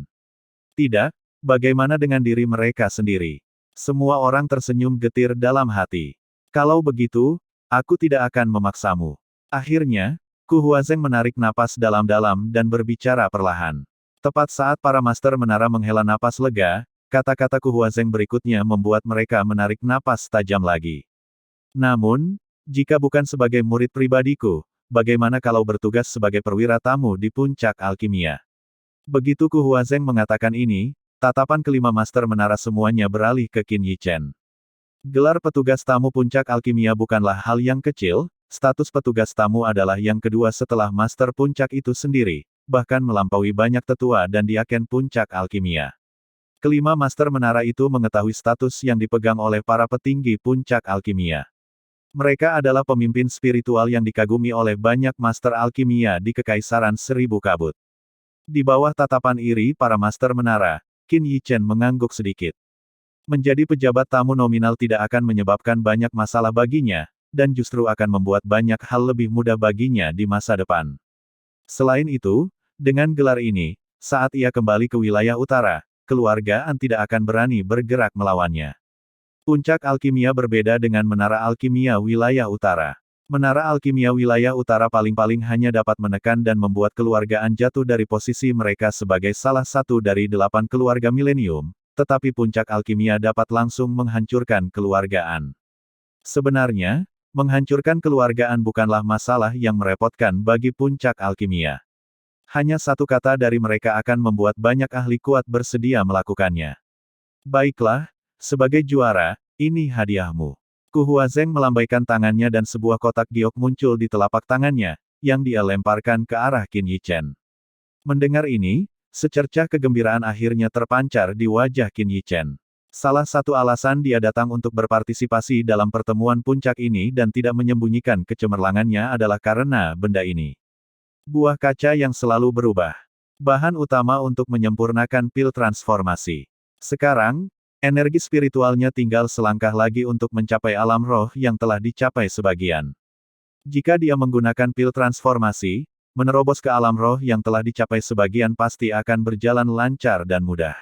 Tidak, Bagaimana dengan diri mereka sendiri? Semua orang tersenyum getir dalam hati. Kalau begitu, aku tidak akan memaksamu. Akhirnya, Ku Huazeng menarik napas dalam-dalam dan berbicara perlahan. Tepat saat para master menara menghela napas lega, kata-kata Ku Huazeng berikutnya membuat mereka menarik napas tajam lagi. Namun, jika bukan sebagai murid pribadiku, bagaimana kalau bertugas sebagai perwira tamu di puncak alkimia? Begitu Ku Huazeng mengatakan ini, tatapan kelima master menara semuanya beralih ke Qin Yichen. Gelar petugas tamu puncak alkimia bukanlah hal yang kecil, status petugas tamu adalah yang kedua setelah master puncak itu sendiri, bahkan melampaui banyak tetua dan diaken puncak alkimia. Kelima master menara itu mengetahui status yang dipegang oleh para petinggi puncak alkimia. Mereka adalah pemimpin spiritual yang dikagumi oleh banyak master alkimia di Kekaisaran Seribu Kabut. Di bawah tatapan iri para master menara, Qin Yichen mengangguk sedikit. Menjadi pejabat tamu nominal tidak akan menyebabkan banyak masalah baginya, dan justru akan membuat banyak hal lebih mudah baginya di masa depan. Selain itu, dengan gelar ini, saat ia kembali ke wilayah utara, keluarga An tidak akan berani bergerak melawannya. Puncak alkimia berbeda dengan menara alkimia wilayah utara. Menara alkimia wilayah utara paling-paling hanya dapat menekan dan membuat keluarga An jatuh dari posisi mereka sebagai salah satu dari 8 keluarga milenium, tetapi puncak alkimia dapat langsung menghancurkan keluarga An. Sebenarnya, menghancurkan keluarga An bukanlah masalah yang merepotkan bagi puncak alkimia. Hanya satu kata dari mereka akan membuat banyak ahli kuat bersedia melakukannya. Baiklah, sebagai juara, ini hadiahmu. Ku Huazeng melambaikan tangannya dan sebuah kotak giok muncul di telapak tangannya, yang dia lemparkan ke arah Qin Yichen. Mendengar ini, secercah kegembiraan akhirnya terpancar di wajah Qin Yichen. Salah satu alasan dia datang untuk berpartisipasi dalam pertemuan puncak ini dan tidak menyembunyikan kecemerlangannya adalah karena benda ini. Buah kaca yang selalu berubah. Bahan utama untuk menyempurnakan pil transformasi. Sekarang, energi spiritualnya tinggal selangkah lagi untuk mencapai alam roh yang telah dicapai sebagian. Jika dia menggunakan pil transformasi, menerobos ke alam roh yang telah dicapai sebagian pasti akan berjalan lancar dan mudah.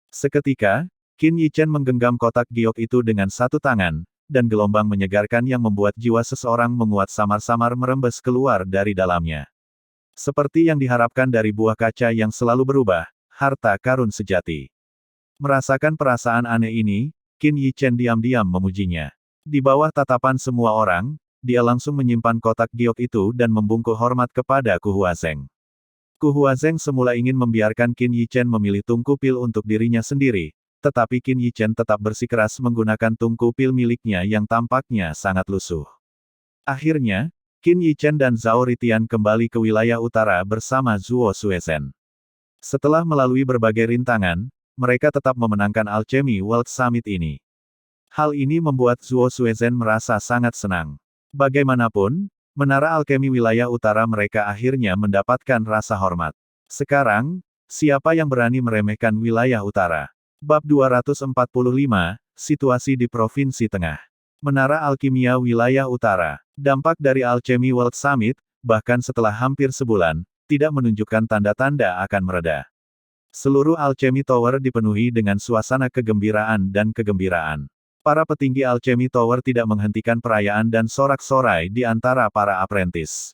Seketika, Qin Yichen menggenggam kotak giok itu dengan satu tangan, dan gelombang menyegarkan yang membuat jiwa seseorang menguat samar-samar merembes keluar dari dalamnya. Seperti yang diharapkan dari buah kaca yang selalu berubah, harta karun sejati. Merasakan perasaan aneh ini, Qin Yichen diam-diam memujinya. Di bawah tatapan semua orang, dia langsung menyimpan kotak giok itu dan membungkuk hormat kepada Ku Huazeng. Ku Huazeng semula ingin membiarkan Qin Yichen memilih tungku pil untuk dirinya sendiri, tetapi Qin Yichen tetap bersikeras menggunakan tungku pil miliknya yang tampaknya sangat lusuh. Akhirnya, Qin Yichen dan Zhao Ritian kembali ke wilayah utara bersama Zuo Suezhen. Setelah melalui berbagai rintangan, mereka tetap memenangkan Alchemy World Summit ini. Hal ini membuat Zuo Suezhen merasa sangat senang. Bagaimanapun, menara alkemi wilayah utara mereka akhirnya mendapatkan rasa hormat. Sekarang, siapa yang berani meremehkan wilayah utara? Bab 245, Situasi di Provinsi Tengah. Menara alkimia wilayah utara. Dampak dari Alchemy World Summit, bahkan setelah hampir sebulan, tidak menunjukkan tanda-tanda akan mereda. Seluruh Alchemy Tower dipenuhi dengan suasana kegembiraan dan kegembiraan. Para petinggi Alchemy Tower tidak menghentikan perayaan dan sorak-sorai di antara para apprentice.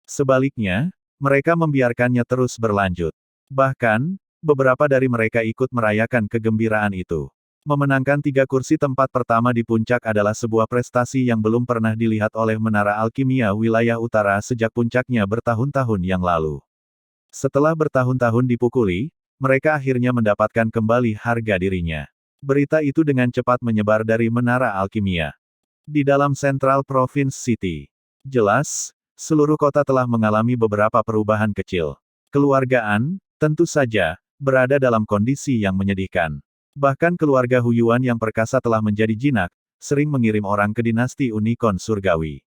Sebaliknya, mereka membiarkannya terus berlanjut. Bahkan, beberapa dari mereka ikut merayakan kegembiraan itu. Memenangkan 3 kursi tempat pertama di puncak adalah sebuah prestasi yang belum pernah dilihat oleh menara alkimia wilayah utara sejak puncaknya bertahun-tahun yang lalu. Setelah bertahun-tahun dipukuli, mereka akhirnya mendapatkan kembali harga dirinya. Berita itu dengan cepat menyebar dari menara alkimia. Di dalam Central Province City. Jelas, seluruh kota telah mengalami beberapa perubahan kecil. Keluargaan, tentu saja, berada dalam kondisi yang menyedihkan. Bahkan keluarga Hu Yuan yang perkasa telah menjadi jinak, sering mengirim orang ke dinasti Unicorn Surgawi.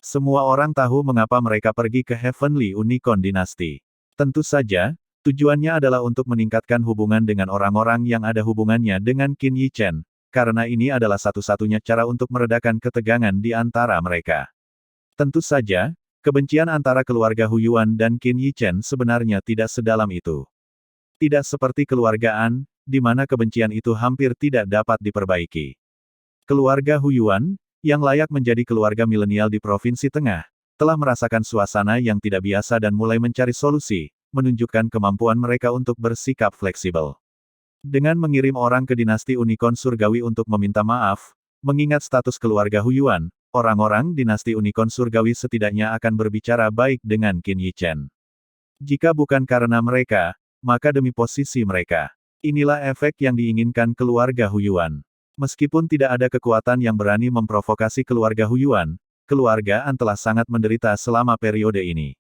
Semua orang tahu mengapa mereka pergi ke Heavenly Unicorn Dynasty. Tentu saja, tujuannya adalah untuk meningkatkan hubungan dengan orang-orang yang ada hubungannya dengan Qin Yichen, karena ini adalah satu-satunya cara untuk meredakan ketegangan di antara mereka. Tentu saja, kebencian antara keluarga Hu Yuan dan Qin Yichen sebenarnya tidak sedalam itu. Tidak seperti keluarga An, di mana kebencian itu hampir tidak dapat diperbaiki. Keluarga Hu Yuan, yang layak menjadi keluarga milenial di Provinsi Tengah, telah merasakan suasana yang tidak biasa dan mulai mencari solusi, menunjukkan kemampuan mereka untuk bersikap fleksibel. Dengan mengirim orang ke dinasti Unicorn Surgawi untuk meminta maaf, mengingat status keluarga Hu Yuan, orang-orang dinasti Unicorn Surgawi setidaknya akan berbicara baik dengan Qin Yichen. Jika bukan karena mereka, maka demi posisi mereka. Inilah efek yang diinginkan keluarga Hu Yuan. Meskipun tidak ada kekuatan yang berani memprovokasi keluarga Hu Yuan, keluarga An telah sangat menderita selama periode ini.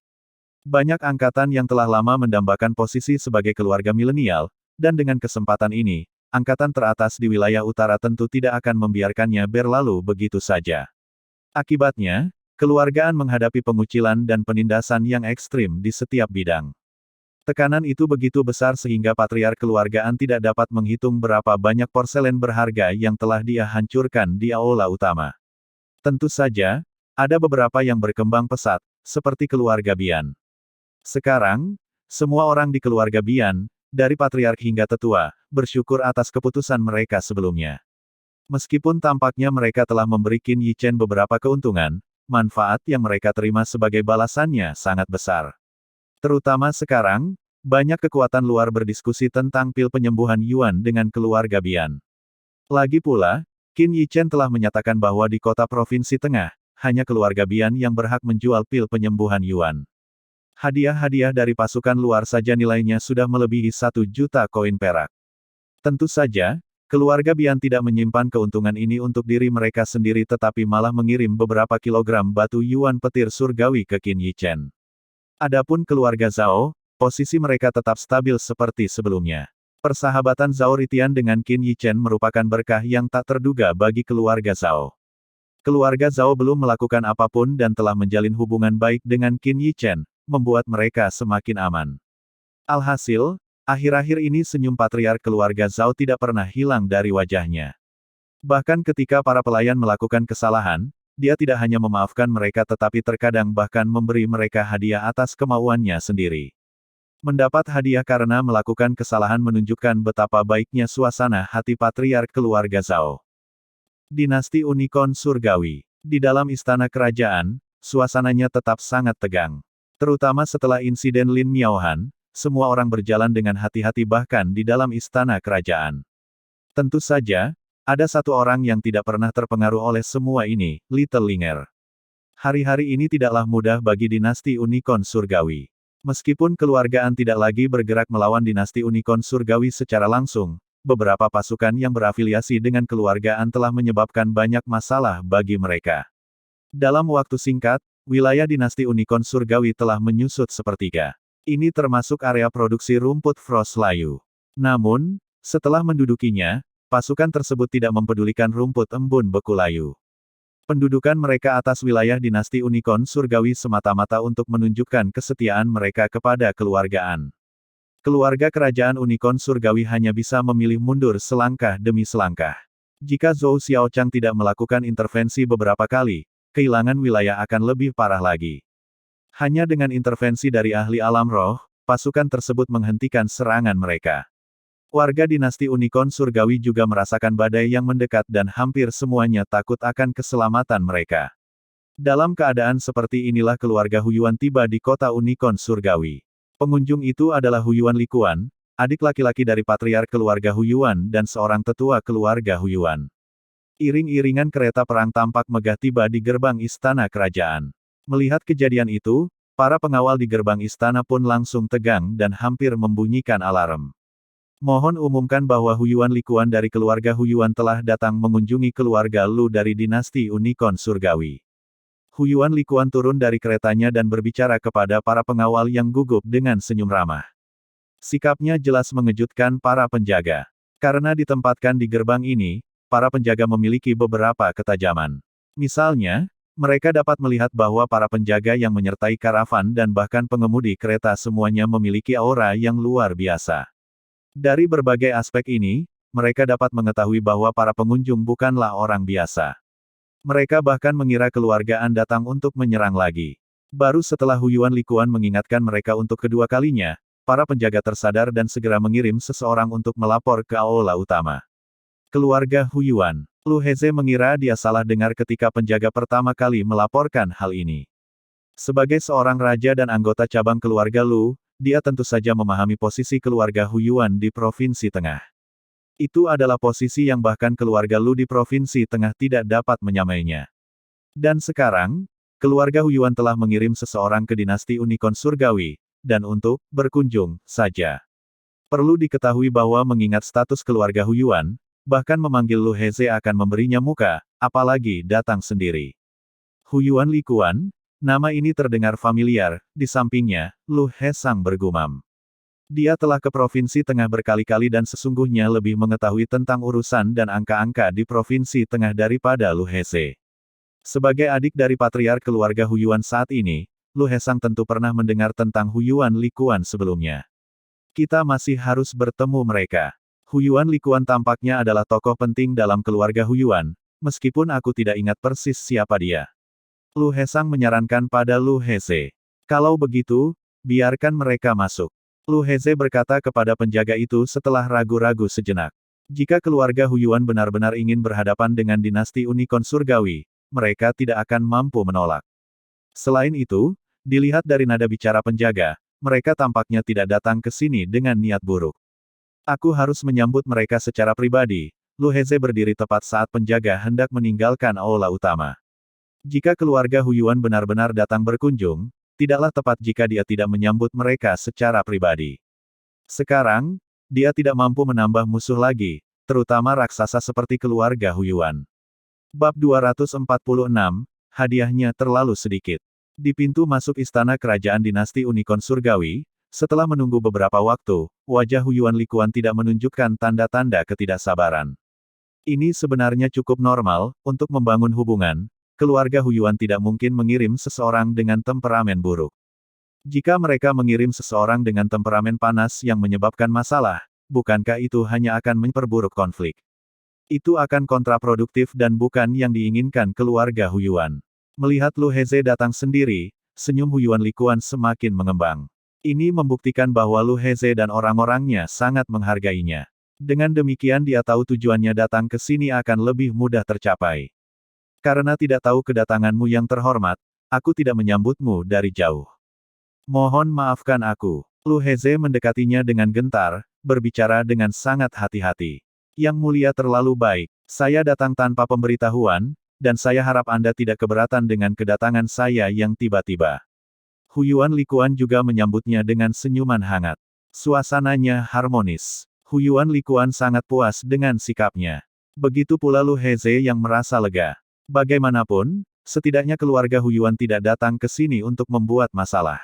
Banyak angkatan yang telah lama mendambakan posisi sebagai keluarga milenial, dan dengan kesempatan ini, angkatan teratas di wilayah utara tentu tidak akan membiarkannya berlalu begitu saja. Akibatnya, keluarga An menghadapi pengucilan dan penindasan yang ekstrim di setiap bidang. Tekanan itu begitu besar sehingga patriark keluarga An tidak dapat menghitung berapa banyak porselen berharga yang telah dia hancurkan di aula utama. Tentu saja, ada beberapa yang berkembang pesat, seperti keluarga Bian. Sekarang, semua orang di keluarga Bian, dari patriark hingga tetua, bersyukur atas keputusan mereka sebelumnya. Meskipun tampaknya mereka telah memberi Qin Yichen beberapa keuntungan, manfaat yang mereka terima sebagai balasannya sangat besar. Terutama sekarang, banyak kekuatan luar berdiskusi tentang pil penyembuhan Yuan dengan keluarga Bian. Lagi pula, Qin Yichen telah menyatakan bahwa di kota Provinsi Tengah, hanya keluarga Bian yang berhak menjual pil penyembuhan Yuan. Hadiah-hadiah dari pasukan luar saja nilainya sudah melebihi 1 juta koin perak. Tentu saja, keluarga Bian tidak menyimpan keuntungan ini untuk diri mereka sendiri tetapi malah mengirim beberapa kilogram batu Yuan petir surgawi ke Qin Yichen. Adapun keluarga Zhao, posisi mereka tetap stabil seperti sebelumnya. Persahabatan Zhao Ritian dengan Qin Yichen merupakan berkah yang tak terduga bagi keluarga Zhao. Keluarga Zhao belum melakukan apapun dan telah menjalin hubungan baik dengan Qin Yichen, membuat mereka semakin aman. Alhasil, akhir-akhir ini senyum patriark keluarga Zhao tidak pernah hilang dari wajahnya. Bahkan ketika para pelayan melakukan kesalahan, dia tidak hanya memaafkan mereka tetapi terkadang bahkan memberi mereka hadiah atas kemauannya sendiri. Mendapat hadiah karena melakukan kesalahan menunjukkan betapa baiknya suasana hati patriark keluarga Zhao. Dinasti Unicorn Surgawi. Di dalam istana kerajaan, suasananya tetap sangat tegang. Terutama setelah insiden Lin Miaohan, semua orang berjalan dengan hati-hati bahkan di dalam istana kerajaan. Tentu saja, ada satu orang yang tidak pernah terpengaruh oleh semua ini, Little Linger. Hari-hari ini tidaklah mudah bagi dinasti Unicorn Surgawi. Meskipun keluarga An tidak lagi bergerak melawan dinasti Unicorn Surgawi secara langsung, beberapa pasukan yang berafiliasi dengan keluarga An telah menyebabkan banyak masalah bagi mereka. Dalam waktu singkat, wilayah dinasti Unicorn Surgawi telah menyusut sepertiga. Ini termasuk area produksi rumput Frost Layu. Namun, setelah mendudukinya, pasukan tersebut tidak mempedulikan rumput embun beku layu. Pendudukan mereka atas wilayah dinasti Unicorn Surgawi semata-mata untuk menunjukkan kesetiaan mereka kepada keluargaan. Keluarga kerajaan Unicorn Surgawi hanya bisa memilih mundur selangkah demi selangkah. Jika Zhou Xiaochang tidak melakukan intervensi beberapa kali, kehilangan wilayah akan lebih parah lagi. Hanya dengan intervensi dari ahli alam roh, pasukan tersebut menghentikan serangan mereka. Warga dinasti Unicorn Surgawi juga merasakan badai yang mendekat dan hampir semuanya takut akan keselamatan mereka. Dalam keadaan seperti inilah keluarga Hu Yuan tiba di kota Unicorn Surgawi. Pengunjung itu adalah Hu Yuan Likuan, adik laki-laki dari patriark keluarga Hu Yuan dan seorang tetua keluarga Hu Yuan. Iring-iringan kereta perang tampak megah tiba di gerbang istana kerajaan. Melihat kejadian itu, para pengawal di gerbang istana pun langsung tegang dan hampir membunyikan alarm. Mohon umumkan bahwa Hu Yuan Likuan dari keluarga Hu Yuan telah datang mengunjungi keluarga Lu dari dinasti Unicorn Surgawi. Hu Yuan Likuan turun dari keretanya dan berbicara kepada para pengawal yang gugup dengan senyum ramah. Sikapnya jelas mengejutkan para penjaga. Karena ditempatkan di gerbang ini, para penjaga memiliki beberapa ketajaman. Misalnya, mereka dapat melihat bahwa para penjaga yang menyertai karavan dan bahkan pengemudi kereta semuanya memiliki aura yang luar biasa. Dari berbagai aspek ini, mereka dapat mengetahui bahwa para pengunjung bukanlah orang biasa. Mereka bahkan mengira keluargaan datang untuk menyerang lagi. Baru setelah Hu Yuan Likuan mengingatkan mereka untuk kedua kalinya, para penjaga tersadar dan segera mengirim seseorang untuk melapor ke aula utama. Keluarga Huyuan. Lu Heze mengira dia salah dengar ketika penjaga pertama kali melaporkan hal ini. Sebagai seorang raja dan anggota cabang keluarga Lu, dia tentu saja memahami posisi keluarga Huyuan di Provinsi Tengah. Itu adalah posisi yang bahkan keluarga Lu di Provinsi Tengah tidak dapat menyamainya. Dan sekarang, keluarga Huyuan telah mengirim seseorang ke dinasti Unicorn Surgawi, dan untuk berkunjung saja. Perlu diketahui bahwa mengingat status keluarga Huyuan, bahkan memanggil Lu Heze akan memberinya muka, apalagi datang sendiri. Huyuan Likuan, nama ini terdengar familiar, di sampingnya, Lu Hesang bergumam. Dia telah ke Provinsi Tengah berkali-kali dan sesungguhnya lebih mengetahui tentang urusan dan angka-angka di Provinsi Tengah daripada Lu Heze. Sebagai adik dari patriark keluarga Huyuan saat ini, Lu Hesang tentu pernah mendengar tentang Huyuan Likuan sebelumnya. Kita masih harus bertemu mereka. Huyuan Likuan tampaknya adalah tokoh penting dalam keluarga Huyuan, meskipun aku tidak ingat persis siapa dia. Lu Hesang menyarankan pada Lu Heze. Kalau begitu, biarkan mereka masuk. Lu Heze berkata kepada penjaga itu setelah ragu-ragu sejenak. Jika keluarga Huyuan benar-benar ingin berhadapan dengan dinasti Unicorn Surgawi, mereka tidak akan mampu menolak. Selain itu, dilihat dari nada bicara penjaga, mereka tampaknya tidak datang ke sini dengan niat buruk. Aku harus menyambut mereka secara pribadi. Lu Heze berdiri tepat saat penjaga hendak meninggalkan aula utama. Jika keluarga Huyuan benar-benar datang berkunjung, tidaklah tepat jika dia tidak menyambut mereka secara pribadi. Sekarang, dia tidak mampu menambah musuh lagi, terutama raksasa seperti keluarga Huyuan. Bab 246, hadiahnya terlalu sedikit. Di pintu masuk istana kerajaan dinasti Unicorn Surgawi, setelah menunggu beberapa waktu, wajah Huyuan Likuan tidak menunjukkan tanda-tanda ketidaksabaran. Ini sebenarnya cukup normal, untuk membangun hubungan, keluarga Huyuan tidak mungkin mengirim seseorang dengan temperamen buruk. Jika mereka mengirim seseorang dengan temperamen panas yang menyebabkan masalah, bukankah itu hanya akan memperburuk konflik? Itu akan kontraproduktif dan bukan yang diinginkan keluarga Huyuan. Melihat Lu Heze datang sendiri, senyum Huyuan Likuan semakin mengembang. Ini membuktikan bahwa Lu Heze dan orang-orangnya sangat menghargainya. Dengan demikian dia tahu tujuannya datang ke sini akan lebih mudah tercapai. Karena tidak tahu kedatanganmu yang terhormat, aku tidak menyambutmu dari jauh. Mohon maafkan aku. Lu Heze mendekatinya dengan gentar, berbicara dengan sangat hati-hati. Yang mulia terlalu baik, saya datang tanpa pemberitahuan, dan saya harap Anda tidak keberatan dengan kedatangan saya yang tiba-tiba. Huyuan Likuan juga menyambutnya dengan senyuman hangat. Suasananya harmonis. Huyuan Likuan sangat puas dengan sikapnya. Begitu pula Lu Heze yang merasa lega. Bagaimanapun, setidaknya keluarga Huyuan tidak datang ke sini untuk membuat masalah.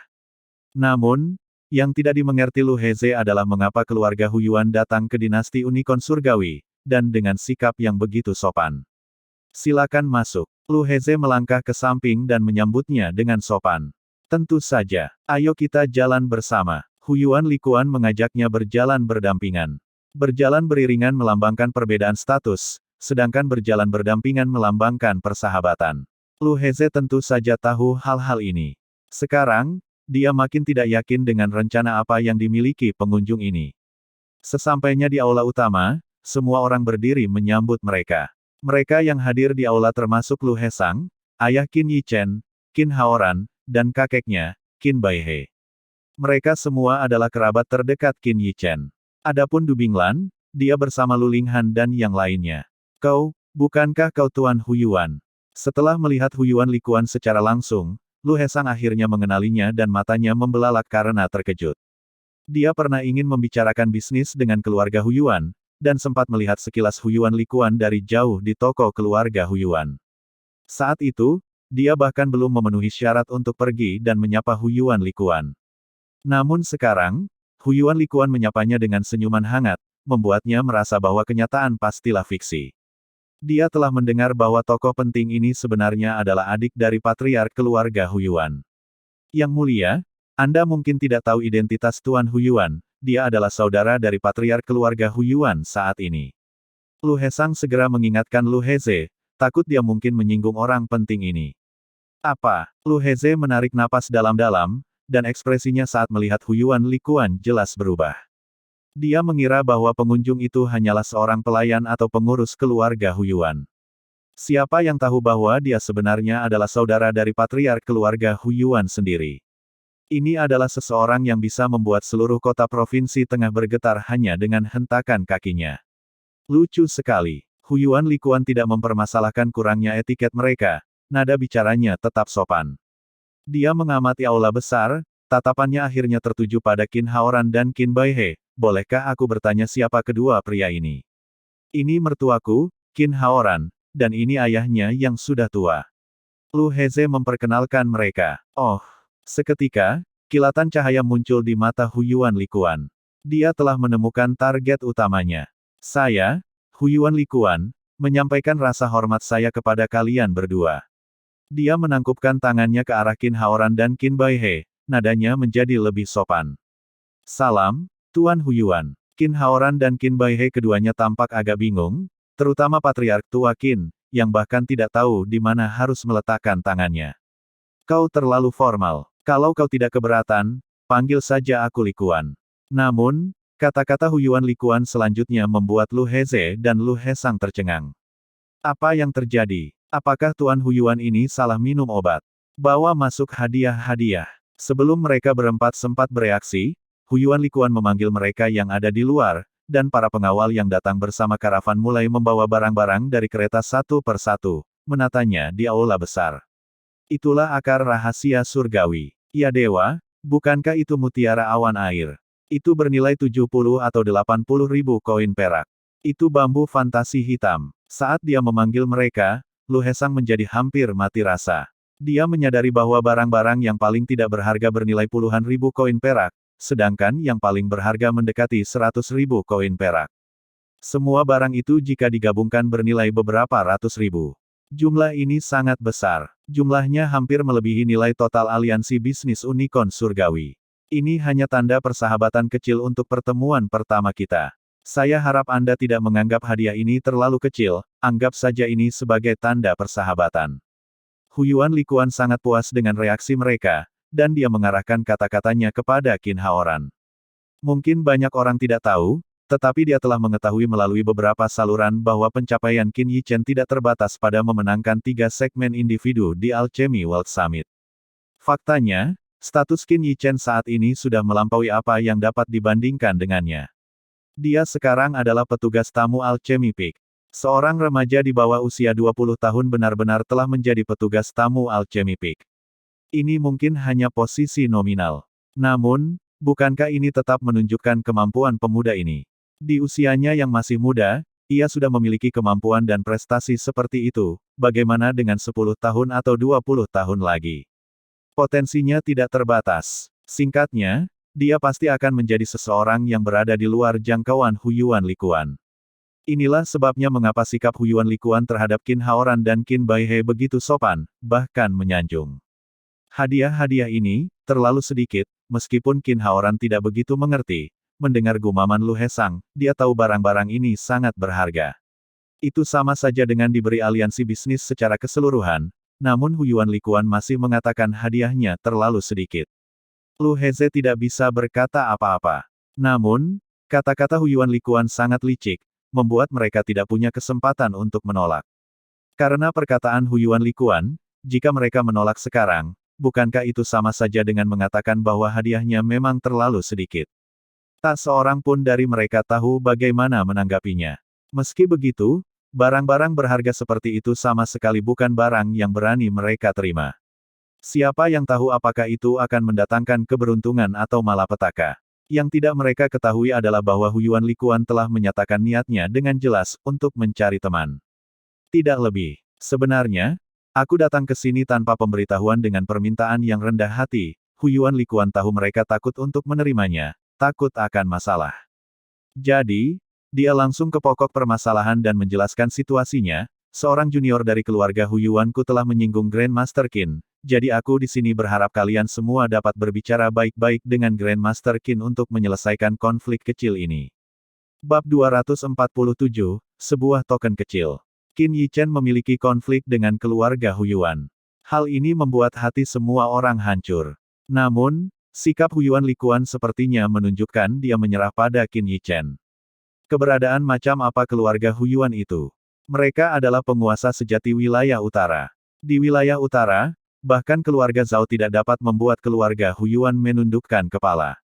Namun, yang tidak dimengerti Lu Heze adalah mengapa keluarga Huyuan datang ke dinasti Unicorn Surgawi, dan dengan sikap yang begitu sopan. Silakan masuk. Lu Heze melangkah ke samping dan menyambutnya dengan sopan. Tentu saja. Ayo kita jalan bersama. Huyuan Likuan mengajaknya berjalan berdampingan. Berjalan beriringan melambangkan perbedaan status, sedangkan berjalan berdampingan melambangkan persahabatan. Lu Heze tentu saja tahu hal-hal ini. Sekarang, dia makin tidak yakin dengan rencana apa yang dimiliki pengunjung ini. Sesampainya di aula utama, semua orang berdiri menyambut mereka. Mereka yang hadir di aula termasuk Lu Hesang, ayah Qin Yichen, Qin Haoran, dan kakeknya, Qin Baihe. Mereka semua adalah kerabat terdekat Qin Yichen. Adapun Du Binglan, dia bersama Lu Linghan dan yang lainnya. Bukankah kau Tuan Huyuan? Setelah melihat Huyuan Likuan secara langsung, Lu Hesang akhirnya mengenalinya dan matanya membelalak karena terkejut. Dia pernah ingin membicarakan bisnis dengan keluarga Huyuan, dan sempat melihat sekilas Huyuan Likuan dari jauh di toko keluarga Huyuan. Saat itu, dia bahkan belum memenuhi syarat untuk pergi dan menyapa Huyuan Likuan. Namun sekarang, Huyuan Likuan menyapanya dengan senyuman hangat, membuatnya merasa bahwa kenyataan pastilah fiksi. Dia telah mendengar bahwa tokoh penting ini sebenarnya adalah adik dari patriark keluarga Huyuan. Yang mulia, Anda mungkin tidak tahu identitas Tuan Huyuan, dia adalah saudara dari patriark keluarga Huyuan saat ini. Lu Hesang segera mengingatkan Lu Heze, takut dia mungkin menyinggung orang penting ini. Apa? Lu Heze menarik napas dalam-dalam, dan ekspresinya saat melihat Huyuan Likuan jelas berubah. Dia mengira bahwa pengunjung itu hanyalah seorang pelayan atau pengurus keluarga Huyuan. Siapa yang tahu bahwa dia sebenarnya adalah saudara dari patriark keluarga Huyuan sendiri. Ini adalah seseorang yang bisa membuat seluruh kota provinsi tengah bergetar hanya dengan hentakan kakinya. Lucu sekali. Huyuan Likuan tidak mempermasalahkan kurangnya etiket mereka, nada bicaranya tetap sopan. Dia mengamati aula besar, tatapannya akhirnya tertuju pada Qin Haoran dan Qin Baihe. Bolehkah aku bertanya siapa kedua pria ini? Ini mertuaku, Qin Haoran, dan ini ayahnya yang sudah tua. Lu Heze memperkenalkan mereka. Oh, seketika, kilatan cahaya muncul di mata Huyuan Likuan. Dia telah menemukan target utamanya. Saya, Huyuan Likuan, menyampaikan rasa hormat saya kepada kalian berdua. Dia menangkupkan tangannya ke arah Qin Haoran dan Qin Baihe, nadanya menjadi lebih sopan. Salam, Tuan Huyuan. Qin Haoran dan Qin Baihe keduanya tampak agak bingung, terutama Patriark tua Qin, yang bahkan tidak tahu di mana harus meletakkan tangannya. Kau terlalu formal. Kalau kau tidak keberatan, panggil saja aku Likuan. Namun, kata-kata Huyuan Likuan selanjutnya membuat Lu Heze dan Lu Hesang tercengang. Apa yang terjadi? Apakah Tuan Huyuan ini salah minum obat? Bawa masuk hadiah-hadiah. Sebelum mereka berempat sempat bereaksi, Huyuan Likuan memanggil mereka yang ada di luar, dan para pengawal yang datang bersama karavan mulai membawa barang-barang dari kereta satu per satu, menatanya di aula besar. Itulah akar rahasia surgawi. Ya dewa, bukankah itu mutiara awan air? Itu bernilai 70 atau 80 ribu koin perak. Itu bambu fantasi hitam. Saat dia memanggil mereka, Lu Hesang menjadi hampir mati rasa. Dia menyadari bahwa barang-barang yang paling tidak berharga bernilai puluhan ribu koin perak, sedangkan yang paling berharga mendekati 100 ribu koin perak. Semua barang itu jika digabungkan bernilai beberapa ratus ribu. Jumlah ini sangat besar. Jumlahnya hampir melebihi nilai total aliansi bisnis unicorn surgawi. Ini hanya tanda persahabatan kecil untuk pertemuan pertama kita. Saya harap Anda tidak menganggap hadiah ini terlalu kecil, anggap saja ini sebagai tanda persahabatan. Huyuan Likuan sangat puas dengan reaksi mereka, dan dia mengarahkan kata-katanya kepada Qin Haoran. Mungkin banyak orang tidak tahu, tetapi dia telah mengetahui melalui beberapa saluran bahwa pencapaian Qin Yichen tidak terbatas pada memenangkan 3 segmen individu di Alchemy World Summit. Faktanya, status Qin Yichen saat ini sudah melampaui apa yang dapat dibandingkan dengannya. Dia sekarang adalah petugas tamu Alchemy Peak. Seorang remaja di bawah usia 20 tahun benar-benar telah menjadi petugas tamu Alchemy Peak. Ini mungkin hanya posisi nominal. Namun, bukankah ini tetap menunjukkan kemampuan pemuda ini? Di usianya yang masih muda, ia sudah memiliki kemampuan dan prestasi seperti itu, bagaimana dengan 10 tahun atau 20 tahun lagi? Potensinya tidak terbatas. Singkatnya, dia pasti akan menjadi seseorang yang berada di luar jangkauan Huyuan Likuan. Inilah sebabnya mengapa sikap Huyuan Likuan terhadap Qin Haoran dan Qin Baihe begitu sopan, bahkan menyanjung. Hadiah-hadiah ini, terlalu sedikit, meskipun Qin Haoran tidak begitu mengerti. Mendengar gumaman Lu Hesang, dia tahu barang-barang ini sangat berharga. Itu sama saja dengan diberi aliansi bisnis secara keseluruhan, namun Huyuan Likuan masih mengatakan hadiahnya terlalu sedikit. Lu Heze tidak bisa berkata apa-apa. Namun, kata-kata Huyuan Likuan sangat licik, membuat mereka tidak punya kesempatan untuk menolak. Karena perkataan Huyuan Likuan, jika mereka menolak sekarang, bukankah itu sama saja dengan mengatakan bahwa hadiahnya memang terlalu sedikit? Tak seorang pun dari mereka tahu bagaimana menanggapinya. Meski begitu, barang-barang berharga seperti itu sama sekali bukan barang yang berani mereka terima. Siapa yang tahu apakah itu akan mendatangkan keberuntungan atau malapetaka? Yang tidak mereka ketahui adalah bahwa Huyuan Likuan telah menyatakan niatnya dengan jelas untuk mencari teman. Tidak lebih. Sebenarnya, aku datang ke sini tanpa pemberitahuan dengan permintaan yang rendah hati. Huyuan Likuan tahu mereka takut untuk menerimanya, takut akan masalah. Jadi, dia langsung ke pokok permasalahan dan menjelaskan situasinya. Seorang junior dari keluarga Huyuanku telah menyinggung Grandmaster Qin, jadi aku di sini berharap kalian semua dapat berbicara baik-baik dengan Grandmaster Qin untuk menyelesaikan konflik kecil ini. Bab 247, sebuah token kecil. Qin Yichen memiliki konflik dengan keluarga Huyuan. Hal ini membuat hati semua orang hancur. Namun, Sikap Huyuan Likuan sepertinya menunjukkan dia menyerah pada Qin Yichen. Keberadaan macam apa keluarga Huyuan itu? Mereka adalah penguasa sejati wilayah utara. Di wilayah utara, bahkan keluarga Zhao tidak dapat membuat keluarga Huyuan menundukkan kepala.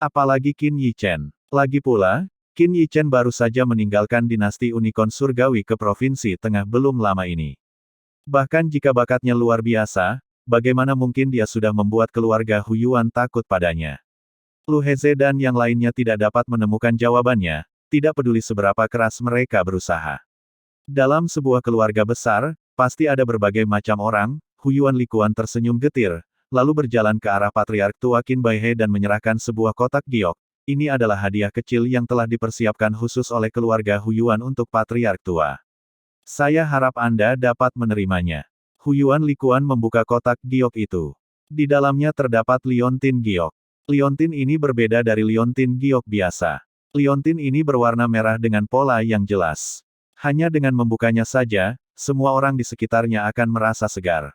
Apalagi Qin Yichen. Lagi pula, Qin Yichen baru saja meninggalkan dinasti Unicorn Surgawi ke Provinsi Tengah belum lama ini. Bahkan jika bakatnya luar biasa, bagaimana mungkin dia sudah membuat keluarga Huyuan takut padanya? Lu Heze dan yang lainnya tidak dapat menemukan jawabannya, tidak peduli seberapa keras mereka berusaha. Dalam sebuah keluarga besar, pasti ada berbagai macam orang. Huyuan Likuan tersenyum getir, lalu berjalan ke arah Patriark tua Qin Baihe dan menyerahkan sebuah kotak giok. Ini adalah hadiah kecil yang telah dipersiapkan khusus oleh keluarga Huyuan untuk Patriark tua. Saya harap Anda dapat menerimanya. Huyuan Likuan membuka kotak giok itu. Di dalamnya terdapat liontin giok. Liontin ini berbeda dari liontin giok biasa. Liontin ini berwarna merah dengan pola yang jelas. Hanya dengan membukanya saja, semua orang di sekitarnya akan merasa segar.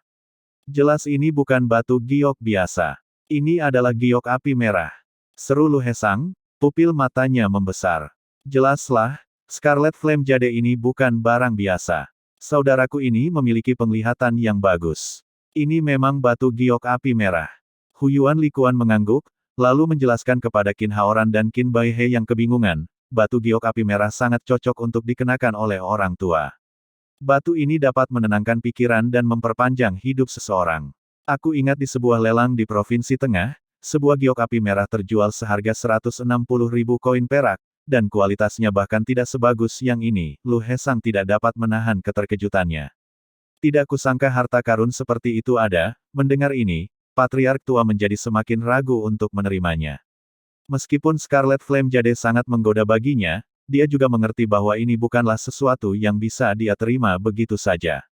Jelas ini bukan batu giok biasa. Ini adalah giok api merah. Seru Lu Hesang, pupil matanya membesar. Jelaslah, Scarlet Flame Jade ini bukan barang biasa. Saudaraku ini memiliki penglihatan yang bagus. Ini memang batu giok api merah. Huyuan Likuan mengangguk, lalu menjelaskan kepada Qin Haoran dan Qin Baihe yang kebingungan, batu giok api merah sangat cocok untuk dikenakan oleh orang tua. Batu ini dapat menenangkan pikiran dan memperpanjang hidup seseorang. Aku ingat di sebuah lelang di Provinsi Tengah, sebuah giok api merah terjual seharga 160.000 koin perak, dan kualitasnya bahkan tidak sebagus yang ini. Lu Hesang tidak dapat menahan keterkejutannya. Tidak kusangka harta karun seperti itu ada. Mendengar ini, Patriark tua menjadi semakin ragu untuk menerimanya. Meskipun Scarlet Flame Jade sangat menggoda baginya, dia juga mengerti bahwa ini bukanlah sesuatu yang bisa dia terima begitu saja.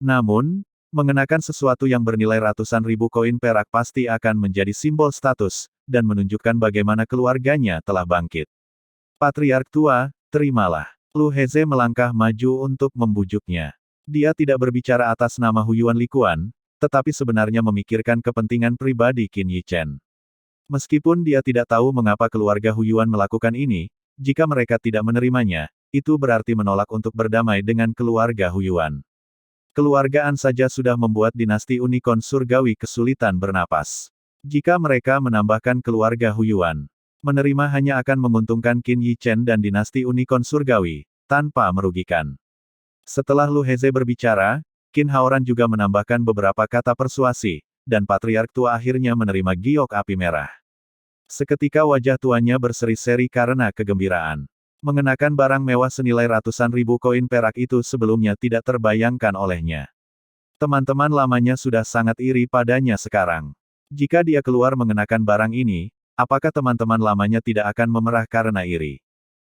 Namun, mengenakan sesuatu yang bernilai ratusan ribu koin perak pasti akan menjadi simbol status, dan menunjukkan bagaimana keluarganya telah bangkit. Patriark tua, terimalah. Lu Heze melangkah maju untuk membujuknya. Dia tidak berbicara atas nama Huyuan Likuan, tetapi sebenarnya memikirkan kepentingan pribadi Qin Yichen. Meskipun dia tidak tahu mengapa keluarga Huyuan melakukan ini, jika mereka tidak menerimanya, itu berarti menolak untuk berdamai dengan keluarga Huyuan. Keluargaan saja sudah membuat dinasti Unicorn Surgawi kesulitan bernapas. Jika mereka menambahkan keluarga Huyuan, menerima hanya akan menguntungkan Qin Yichen dan dinasti Unicorn Surgawi, tanpa merugikan. Setelah Lu Heze berbicara, Qin Haoran juga menambahkan beberapa kata persuasi, dan Patriark tua akhirnya menerima giok api merah. Seketika wajah tuanya berseri-seri karena kegembiraan. Mengenakan barang mewah senilai ratusan ribu koin perak itu sebelumnya tidak terbayangkan olehnya. Teman-teman lamanya sudah sangat iri padanya sekarang. Jika dia keluar mengenakan barang ini, apakah teman-teman lamanya tidak akan memerah karena iri?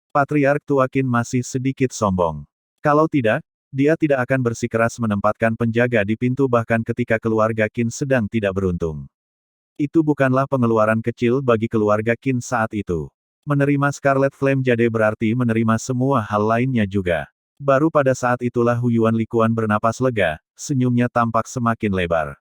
Patriark tua Qin masih sedikit sombong. Kalau tidak, dia tidak akan bersikeras menempatkan penjaga di pintu bahkan ketika keluarga Qin sedang tidak beruntung. Itu bukanlah pengeluaran kecil bagi keluarga Qin saat itu. Menerima Scarlet Flame Jade berarti menerima semua hal lainnya juga. Baru pada saat itulah Huyuan Likuan bernapas lega, senyumnya tampak semakin lebar.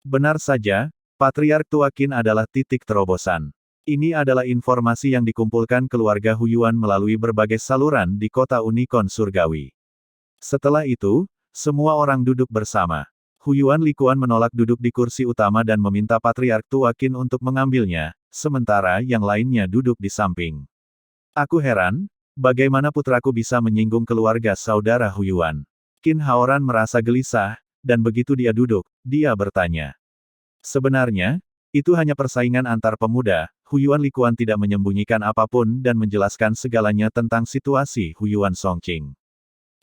Benar saja, Patriark tua Qin adalah titik terobosan. Ini adalah informasi yang dikumpulkan keluarga Huyuan melalui berbagai saluran di kota Unicorn Surgawi. Setelah itu, semua orang duduk bersama. Huyuan Likuan menolak duduk di kursi utama dan meminta Patriark tua Qin untuk mengambilnya, sementara yang lainnya duduk di samping. Aku heran, bagaimana putraku bisa menyinggung keluarga saudara Huyuan. Qin Haoran merasa gelisah, dan begitu dia duduk, dia bertanya. Sebenarnya, itu hanya persaingan antar pemuda. Huyuan Likuan tidak menyembunyikan apapun dan menjelaskan segalanya tentang situasi Huyuan Songqing.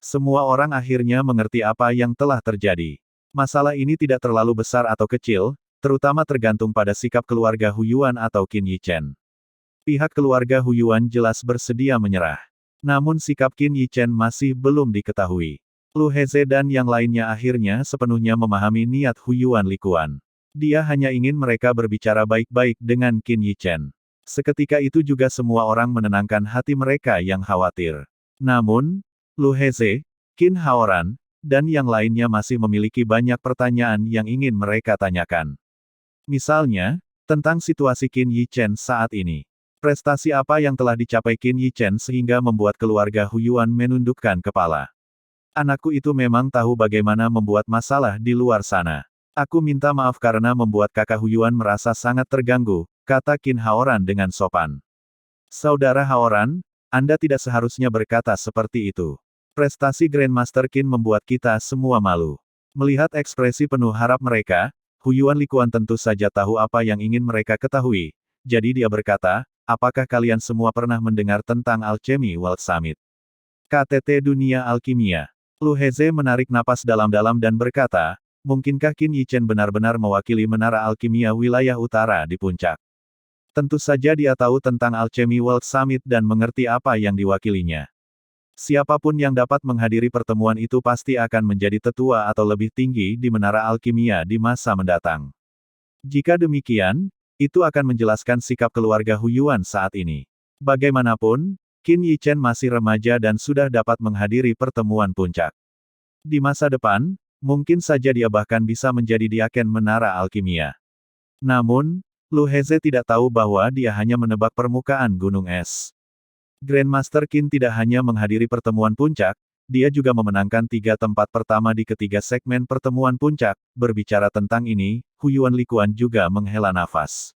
Semua orang akhirnya mengerti apa yang telah terjadi. Masalah ini tidak terlalu besar atau kecil, terutama tergantung pada sikap keluarga Huyuan atau Qin Yichen. Pihak keluarga Huyuan jelas bersedia menyerah. Namun sikap Qin Yichen masih belum diketahui. Lu Heze dan yang lainnya akhirnya sepenuhnya memahami niat Huyuan Likuan. Dia hanya ingin mereka berbicara baik-baik dengan Qin Yichen. Seketika itu juga semua orang menenangkan hati mereka yang khawatir. Namun, Lu Heze, Qin Haoran, dan yang lainnya masih memiliki banyak pertanyaan yang ingin mereka tanyakan. Misalnya, Tentang situasi Qin Yi Chen saat ini. Prestasi apa yang telah dicapai Qin Yi Chen sehingga membuat keluarga Huyuan menundukkan kepala? Anakku itu memang tahu bagaimana membuat masalah di luar sana. Aku minta maaf karena membuat kakak Huyuan merasa sangat terganggu, kata Qin Haoran dengan sopan. Saudara Haoran, Anda tidak seharusnya berkata seperti itu. Prestasi Grandmaster Qin membuat kita semua malu. Melihat ekspresi penuh harap mereka, Huyuan Likuan tentu saja tahu apa yang ingin mereka ketahui. Jadi dia berkata, apakah kalian semua pernah mendengar tentang Alchemy World Summit? KTT Dunia Alkimia. Lu Heze menarik napas dalam-dalam dan berkata, mungkinkah Qin Yi Chen benar-benar mewakili Menara Alkimia wilayah utara di puncak? Tentu saja dia tahu tentang Alchemy World Summit dan mengerti apa yang diwakilinya. Siapapun yang dapat menghadiri pertemuan itu pasti akan menjadi tetua atau lebih tinggi di Menara Alkimia di masa mendatang. Jika demikian, itu akan menjelaskan sikap keluarga Huyuan saat ini. Bagaimanapun, Qin Yi Chen masih remaja dan sudah dapat menghadiri pertemuan puncak. Di masa depan, mungkin saja dia bahkan bisa menjadi diaken Menara Alkimia. Namun, Lu Heze tidak tahu bahwa dia hanya menebak permukaan gunung es. Grandmaster Qin tidak hanya menghadiri pertemuan puncak, dia juga memenangkan 3 tempat pertama di ketiga segmen pertemuan puncak. Berbicara tentang ini, Huyuan Likuan juga menghela nafas.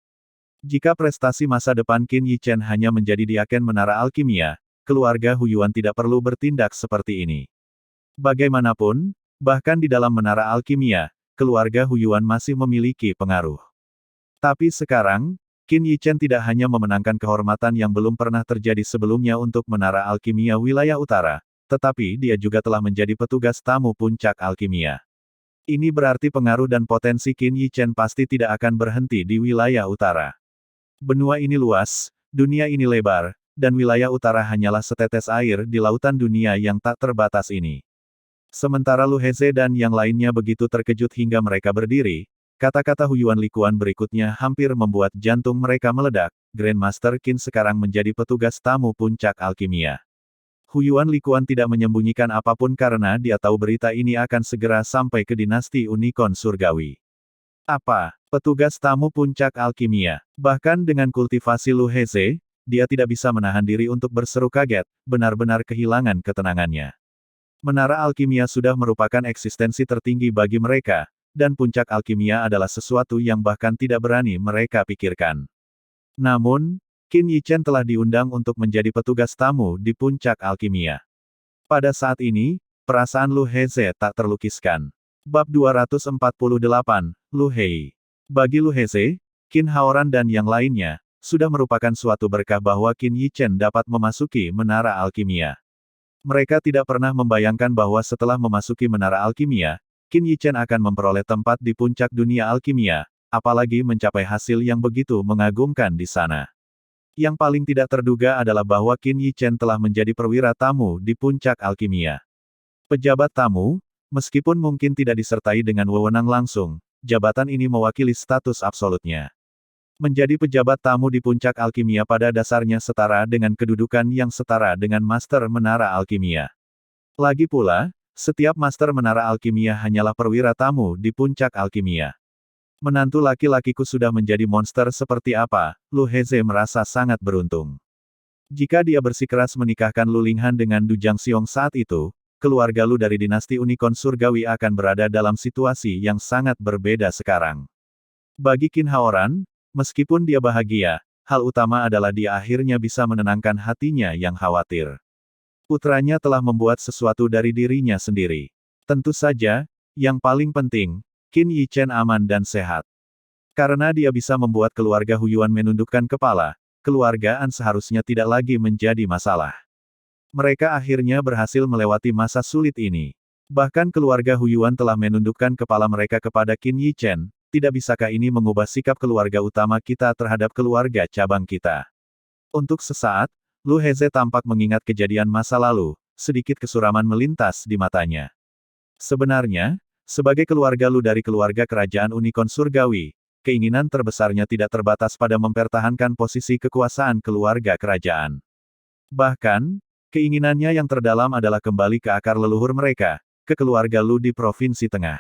Jika prestasi masa depan Qin Yi Chen hanya menjadi diaken Menara Alkimia, keluarga Huyuan tidak perlu bertindak seperti ini. Bagaimanapun, bahkan di dalam Menara Alkimia, keluarga Huyuan masih memiliki pengaruh. Tapi sekarang, Qin Yi Chen tidak hanya memenangkan kehormatan yang belum pernah terjadi sebelumnya untuk Menara Alkimia wilayah utara, tetapi dia juga telah menjadi petugas tamu puncak alkimia. Ini berarti pengaruh dan potensi Qin Yi Chen pasti tidak akan berhenti di wilayah utara. Benua ini luas, dunia ini lebar, dan wilayah utara hanyalah setetes air di lautan dunia yang tak terbatas ini. Sementara Lu Heze dan yang lainnya begitu terkejut hingga mereka berdiri, kata-kata Huyuan Likuan berikutnya hampir membuat jantung mereka meledak. Grandmaster Qin sekarang menjadi petugas tamu puncak alkimia. Huyuan Likuan tidak menyembunyikan apapun karena dia tahu berita ini akan segera sampai ke dinasti Unicorn Surgawi. Apa? Petugas tamu puncak alkimia. Bahkan dengan kultivasi Lu Heze, dia tidak bisa menahan diri untuk berseru kaget, benar-benar kehilangan ketenangannya. Menara alkimia sudah merupakan eksistensi tertinggi bagi mereka, dan puncak alkimia adalah sesuatu yang bahkan tidak berani mereka pikirkan. Namun, Qin Yi Chen telah diundang untuk menjadi petugas tamu di puncak alkimia. Pada saat ini, perasaan Lu Heze tak terlukiskan. Bab 248, Lu Hei. Bagi Lu Heze, Qin Haoran dan yang lainnya, sudah merupakan suatu berkah bahwa Qin Yi Chen dapat memasuki Menara Alkimia. Mereka tidak pernah membayangkan bahwa setelah memasuki Menara Alkimia, Qin Yi Chen akan memperoleh tempat di puncak dunia alkimia, apalagi mencapai hasil yang begitu mengagumkan di sana. Yang paling tidak terduga adalah bahwa Qin Yi Chen telah menjadi perwira tamu di puncak alkimia. Pejabat tamu, meskipun mungkin tidak disertai dengan wewenang langsung, jabatan ini mewakili status absolutnya. Menjadi pejabat tamu di puncak alkimia pada dasarnya setara dengan kedudukan yang setara dengan Master Menara Alkimia. Lagi pula, setiap Master Menara Alkimia hanyalah perwira tamu di puncak alkimia. Menantu laki-lakiku sudah menjadi monster seperti apa, Lu Heze merasa sangat beruntung. Jika dia bersikeras menikahkan Lu Linghan dengan Du Jiangxiong saat itu, keluarga Lu dari dinasti Unicorn Surgawi akan berada dalam situasi yang sangat berbeda sekarang. Bagi Qin Haoran, meskipun dia bahagia, hal utama adalah dia akhirnya bisa menenangkan hatinya yang khawatir. Putranya telah membuat sesuatu dari dirinya sendiri. Tentu saja, yang paling penting, Qin Yi Chen aman dan sehat. Karena dia bisa membuat keluarga Huyuan menundukkan kepala, keluargaan seharusnya tidak lagi menjadi masalah. Mereka akhirnya berhasil melewati masa sulit ini. Bahkan keluarga Huyuan telah menundukkan kepala mereka kepada Qin Yi Chen, tidak bisakah ini mengubah sikap keluarga utama kita terhadap keluarga cabang kita? Untuk sesaat, Lu Heze tampak mengingat kejadian masa lalu, sedikit kesuraman melintas di matanya. Sebenarnya, sebagai keluarga Lu dari keluarga kerajaan Unicorn Surgawi, keinginan terbesarnya tidak terbatas pada mempertahankan posisi kekuasaan keluarga kerajaan. Bahkan, keinginannya yang terdalam adalah kembali ke akar leluhur mereka, ke keluarga Lu di Provinsi Tengah.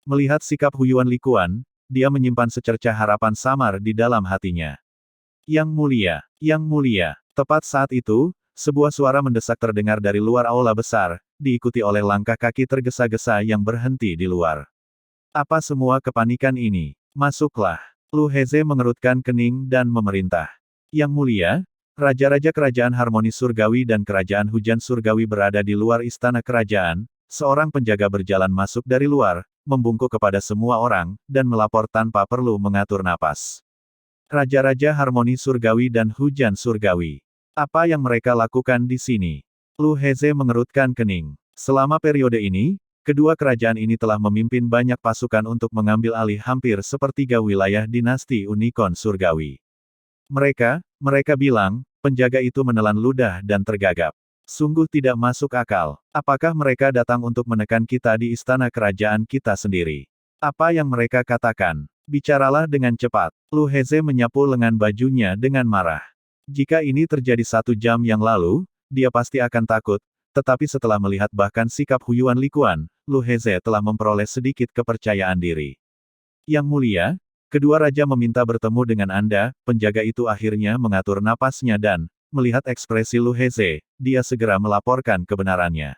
Melihat sikap Huyuan Likuan, dia menyimpan secercah harapan samar di dalam hatinya. Yang mulia, yang mulia. Tepat saat itu, sebuah suara mendesak terdengar dari luar aula besar, diikuti oleh langkah kaki tergesa-gesa yang berhenti di luar. Apa semua kepanikan ini? Masuklah. Lu Heze mengerutkan kening dan memerintah. Yang mulia, raja-raja kerajaan harmoni surgawi dan kerajaan hujan surgawi berada di luar istana kerajaan. Seorang penjaga berjalan masuk dari luar, membungkuk kepada semua orang, dan melapor tanpa perlu mengatur napas. Raja-raja harmoni surgawi dan hujan surgawi. Apa yang mereka lakukan di sini? Lu Heze mengerutkan kening. Selama periode ini, kedua kerajaan ini telah memimpin banyak pasukan untuk mengambil alih hampir sepertiga wilayah dinasti Unicorn surgawi. Mereka bilang, penjaga itu menelan ludah dan tergagap. Sungguh tidak masuk akal. Apakah mereka datang untuk menekan kita di istana kerajaan kita sendiri? Apa yang mereka katakan? Bicaralah dengan cepat. Lu Heze menyapu lengan bajunya dengan marah. Jika ini terjadi 1 jam yang lalu, dia pasti akan takut, tetapi setelah melihat bahkan sikap Huyuan Likuan, Lu Heze telah memperoleh sedikit kepercayaan diri. Yang mulia, kedua raja meminta bertemu dengan Anda. Penjaga itu akhirnya mengatur napasnya dan, melihat ekspresi Lu Heze, dia segera melaporkan kebenarannya.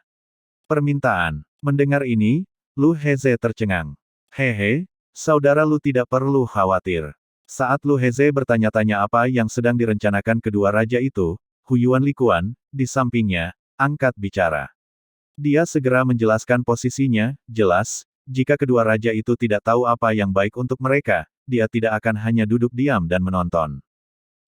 Permintaan. Mendengar ini, Lu Heze tercengang. Hehe, saudara Lu tidak perlu khawatir. Saat Lu Heze bertanya-tanya apa yang sedang direncanakan kedua raja itu, Huyuan Likuan, di sampingnya, angkat bicara. Dia segera menjelaskan posisinya. Jelas, jika kedua raja itu tidak tahu apa yang baik untuk mereka, dia tidak akan hanya duduk diam dan menonton.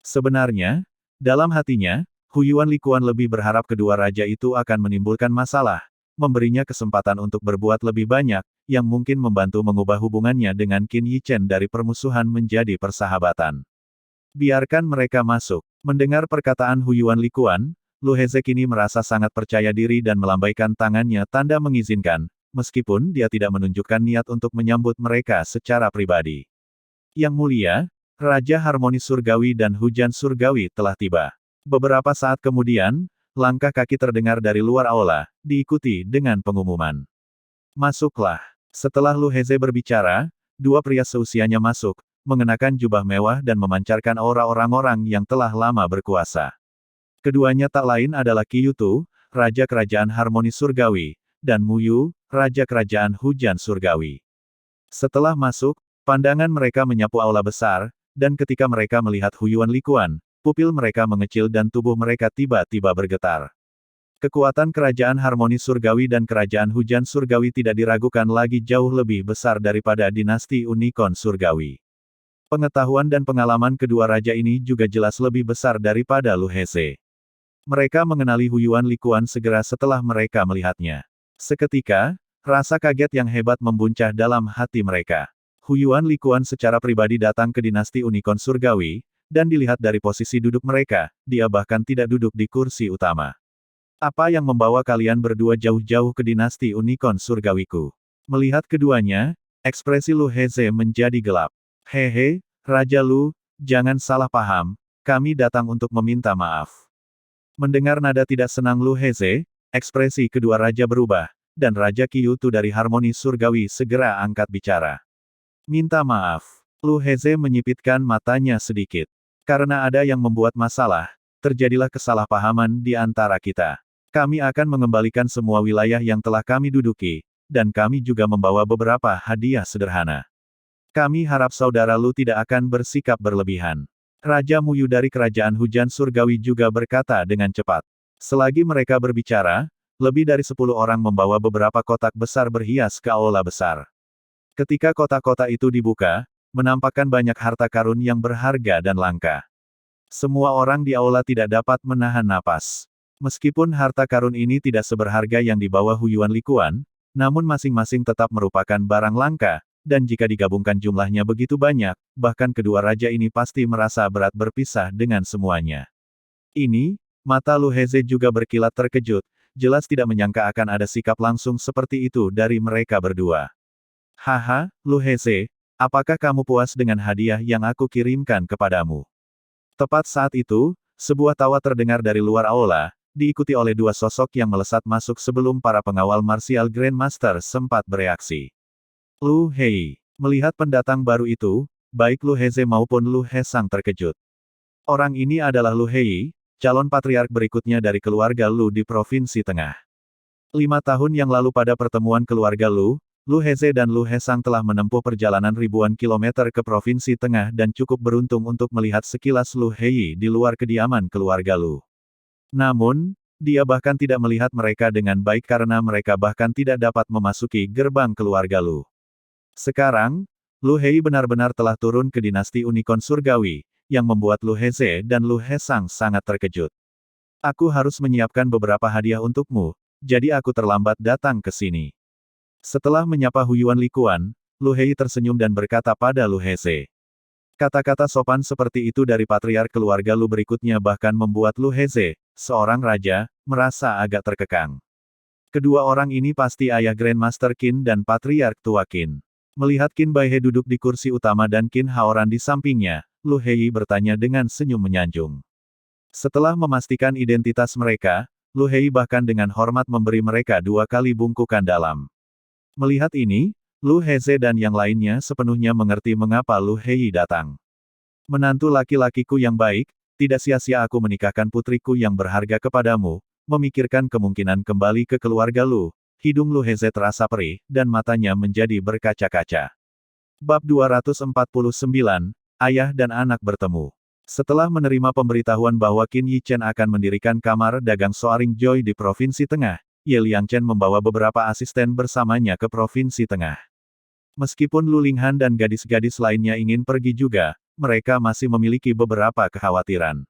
Sebenarnya, dalam hatinya, Huyuan Likuan lebih berharap kedua raja itu akan menimbulkan masalah, memberinya kesempatan untuk berbuat lebih banyak, yang mungkin membantu mengubah hubungannya dengan Qin Yichen dari permusuhan menjadi persahabatan. Biarkan mereka masuk. Mendengar perkataan Huyuan Likuan, Lu Heze kini merasa sangat percaya diri dan melambaikan tangannya tanda mengizinkan, meskipun dia tidak menunjukkan niat untuk menyambut mereka secara pribadi. Yang mulia, Raja Harmoni Surgawi dan Hujan Surgawi telah tiba. Beberapa saat kemudian, langkah kaki terdengar dari luar aula, diikuti dengan pengumuman. Masuklah. Setelah Lu Heze berbicara, 2 pria seusianya masuk, mengenakan jubah mewah dan memancarkan aura orang-orang yang telah lama berkuasa. Keduanya tak lain adalah Qiyu Tu, Raja Kerajaan Harmoni Surgawi, dan Mu Yu, Raja Kerajaan Hujan Surgawi. Setelah masuk, pandangan mereka menyapu aula besar, dan ketika mereka melihat Huyuan Likuan, pupil mereka mengecil dan tubuh mereka tiba-tiba bergetar. Kekuatan Kerajaan Harmoni Surgawi dan Kerajaan Hujan Surgawi tidak diragukan lagi jauh lebih besar daripada dinasti Unicorn Surgawi. Pengetahuan dan pengalaman kedua raja ini juga jelas lebih besar daripada Lu Heze. Mereka mengenali Huyuan Likuan segera setelah mereka melihatnya. Seketika, rasa kaget yang hebat membuncah dalam hati mereka. Huyuan Likuan secara pribadi datang ke dinasti Unicorn Surgawi, dan dilihat dari posisi duduk mereka, dia bahkan tidak duduk di kursi utama. Apa yang membawa kalian berdua jauh-jauh ke dinasti Unicorn Surgawiku? Melihat keduanya, ekspresi Lu Heze menjadi gelap. Hehe, Raja Lu, jangan salah paham, kami datang untuk meminta maaf. Mendengar nada tidak senang Lu Heze, ekspresi kedua raja berubah, dan Raja Qiyu Tu dari Harmoni Surgawi segera angkat bicara. Minta maaf. Lu Heze menyipitkan matanya sedikit. Karena ada yang membuat masalah, terjadilah kesalahpahaman di antara kita. Kami akan mengembalikan semua wilayah yang telah kami duduki, dan kami juga membawa beberapa hadiah sederhana. Kami harap saudara Lu tidak akan bersikap berlebihan. Raja Mu Yu dari Kerajaan Hujan Surgawi juga berkata dengan cepat. Selagi mereka berbicara, lebih dari 10 orang membawa beberapa kotak besar berhias ke aula besar. Ketika kotak-kotak itu dibuka, menampakkan banyak harta karun yang berharga dan langka. Semua orang di aula tidak dapat menahan napas. Meskipun harta karun ini tidak seberharga yang dibawa Huyuan Likuan, namun masing-masing tetap merupakan barang langka, dan jika digabungkan jumlahnya begitu banyak, bahkan kedua raja ini pasti merasa berat berpisah dengan semuanya. Ini, mata Lu Heze juga berkilat terkejut, jelas tidak menyangka akan ada sikap langsung seperti itu dari mereka berdua. Haha, Lu Heze, apakah kamu puas dengan hadiah yang aku kirimkan kepadamu? Tepat saat itu, sebuah tawa terdengar dari luar aula, diikuti oleh 2 sosok yang melesat masuk sebelum para pengawal martial Grandmaster sempat bereaksi. Lu Hei, Melihat pendatang baru itu, baik Lu Heze maupun Lu Hesang terkejut. Orang ini adalah Lu Hei, calon patriark berikutnya dari keluarga Lu di Provinsi Tengah. 5 tahun yang lalu pada pertemuan keluarga Lu Heze dan Lu Hesang telah menempuh perjalanan ribuan kilometer ke Provinsi Tengah dan cukup beruntung untuk melihat sekilas Lu Hei di luar kediaman keluarga Lu. Namun, dia bahkan tidak melihat mereka dengan baik karena mereka bahkan tidak dapat memasuki gerbang keluarga Lu. Sekarang, Lu Hei benar-benar telah turun ke dinasti Unicorn Surgawi, yang membuat Lu Heze dan Lu Hesang sangat terkejut. Aku harus menyiapkan beberapa hadiah untukmu, jadi aku terlambat datang ke sini. Setelah menyapa Huyuan Likuan, Lu Hei tersenyum dan berkata pada Lu Heze. Kata-kata sopan seperti itu dari patriark keluarga Lu berikutnya bahkan membuat Lu Heze, seorang raja, merasa agak terkekang. Kedua orang ini pasti ayah Grandmaster Qin dan patriark tua Qin. Melihat Qin Baihe duduk di kursi utama dan Qin Haoran di sampingnya, Lu Hei bertanya dengan senyum menyanjung. Setelah memastikan identitas mereka, Lu Hei bahkan dengan hormat memberi mereka 2 kali bungkukan dalam. Melihat ini, Lu Heze dan yang lainnya sepenuhnya mengerti mengapa Lu Hei datang. Menantu laki-lakiku yang baik, tidak sia-sia aku menikahkan putriku yang berharga kepadamu, memikirkan kemungkinan kembali ke keluarga Lu. Hidung Lu Heze terasa perih, dan matanya menjadi berkaca-kaca. Bab 249, Ayah dan Anak Bertemu. Setelah menerima pemberitahuan bahwa Qin Yichen akan mendirikan kamar dagang Soaring Joy di Provinsi Tengah, Ye Liangchen membawa beberapa asisten bersamanya ke Provinsi Tengah. Meskipun Lu Linghan dan gadis-gadis lainnya ingin pergi juga, mereka masih memiliki beberapa kekhawatiran.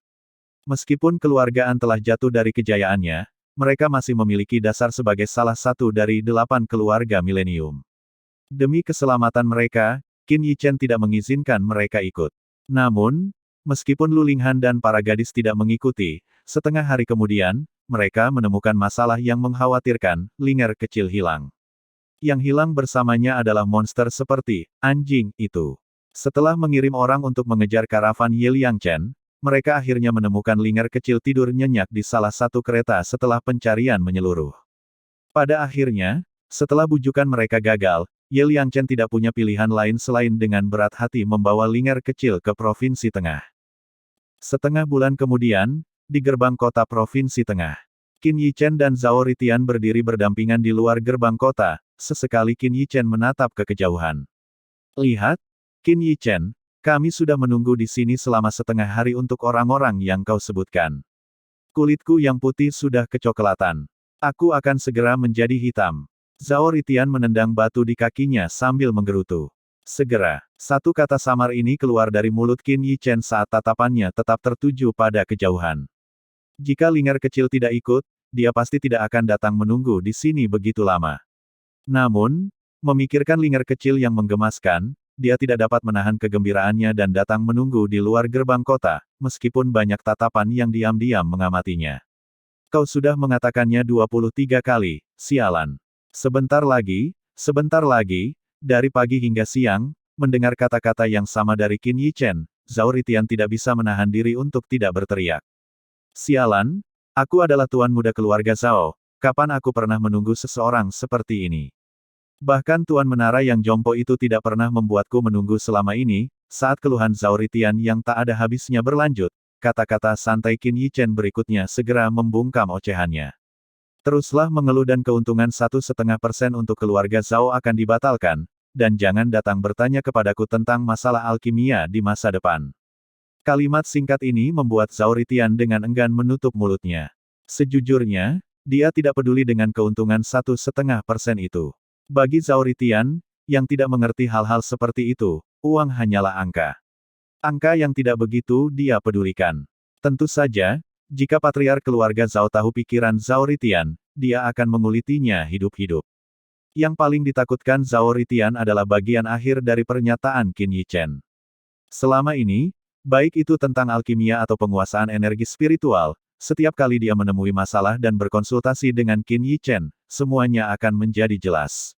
Meskipun keluargaan telah jatuh dari kejayaannya, mereka masih memiliki dasar sebagai salah satu dari 8 keluarga milenium. Demi keselamatan mereka, Qin Yichen tidak mengizinkan mereka ikut. Namun, meskipun Lu Linghan dan para gadis tidak mengikuti, setengah hari kemudian, mereka menemukan masalah yang mengkhawatirkan, Linger kecil hilang. Yang hilang bersamanya adalah monster seperti anjing itu. Setelah mengirim orang untuk mengejar karavan Ye Liangchen, mereka akhirnya menemukan Linger kecil tidur nyenyak di salah satu kereta setelah pencarian menyeluruh. Pada akhirnya, setelah bujukan mereka gagal, Ye Liangchen tidak punya pilihan lain selain dengan berat hati membawa Linger kecil ke Provinsi Tengah. Setengah bulan kemudian, di gerbang kota Provinsi Tengah, Qin Yichen dan Zhao Ritian berdiri berdampingan di luar gerbang kota. Sesekali Qin Yichen menatap ke kejauhan. Lihat, Qin Yichen, kami sudah menunggu di sini selama setengah hari untuk orang-orang yang kau sebutkan. Kulitku yang putih sudah kecoklatan. Aku akan segera menjadi hitam. Zhao Ritian menendang batu di kakinya sambil menggerutu. Segera, satu kata samar ini keluar dari mulut Qin Yichen saat tatapannya tetap tertuju pada kejauhan. Jika Linger kecil tidak ikut, dia pasti tidak akan datang menunggu di sini begitu lama. Namun, memikirkan Linger kecil yang menggemaskan, dia tidak dapat menahan kegembiraannya dan datang menunggu di luar gerbang kota, meskipun banyak tatapan yang diam-diam mengamatinya. Kau sudah mengatakannya 23 kali, sialan. Sebentar lagi, dari pagi hingga siang, mendengar kata-kata yang sama dari Qin Yichen, Zhao Ritian tidak bisa menahan diri untuk tidak berteriak. Sialan, aku adalah tuan muda keluarga Zhao, kapan aku pernah menunggu seseorang seperti ini? Bahkan tuan menara yang jompo itu tidak pernah membuatku menunggu selama ini. Saat keluhan Zhao Ritian yang tak ada habisnya berlanjut, kata-kata santai Qin Yichen berikutnya segera membungkam ocehannya. Teruslah mengeluh dan keuntungan 1,5% untuk keluarga Zhao akan dibatalkan, dan jangan datang bertanya kepadaku tentang masalah alkimia di masa depan. Kalimat singkat ini membuat Zhao Ritian dengan enggan menutup mulutnya. Sejujurnya, dia tidak peduli dengan keuntungan 1,5% itu. Bagi Zhao Ritian, yang tidak mengerti hal-hal seperti itu, uang hanyalah angka. Angka yang tidak begitu dia pedulikan. Tentu saja, jika patriark keluarga Zhao tahu pikiran Zhao Ritian, dia akan mengulitinya hidup-hidup. Yang paling ditakutkan Zhao Ritian adalah bagian akhir dari pernyataan Qin Yichen. Selama ini, baik itu tentang alkimia atau penguasaan energi spiritual, setiap kali dia menemui masalah dan berkonsultasi dengan Qin Yichen, semuanya akan menjadi jelas.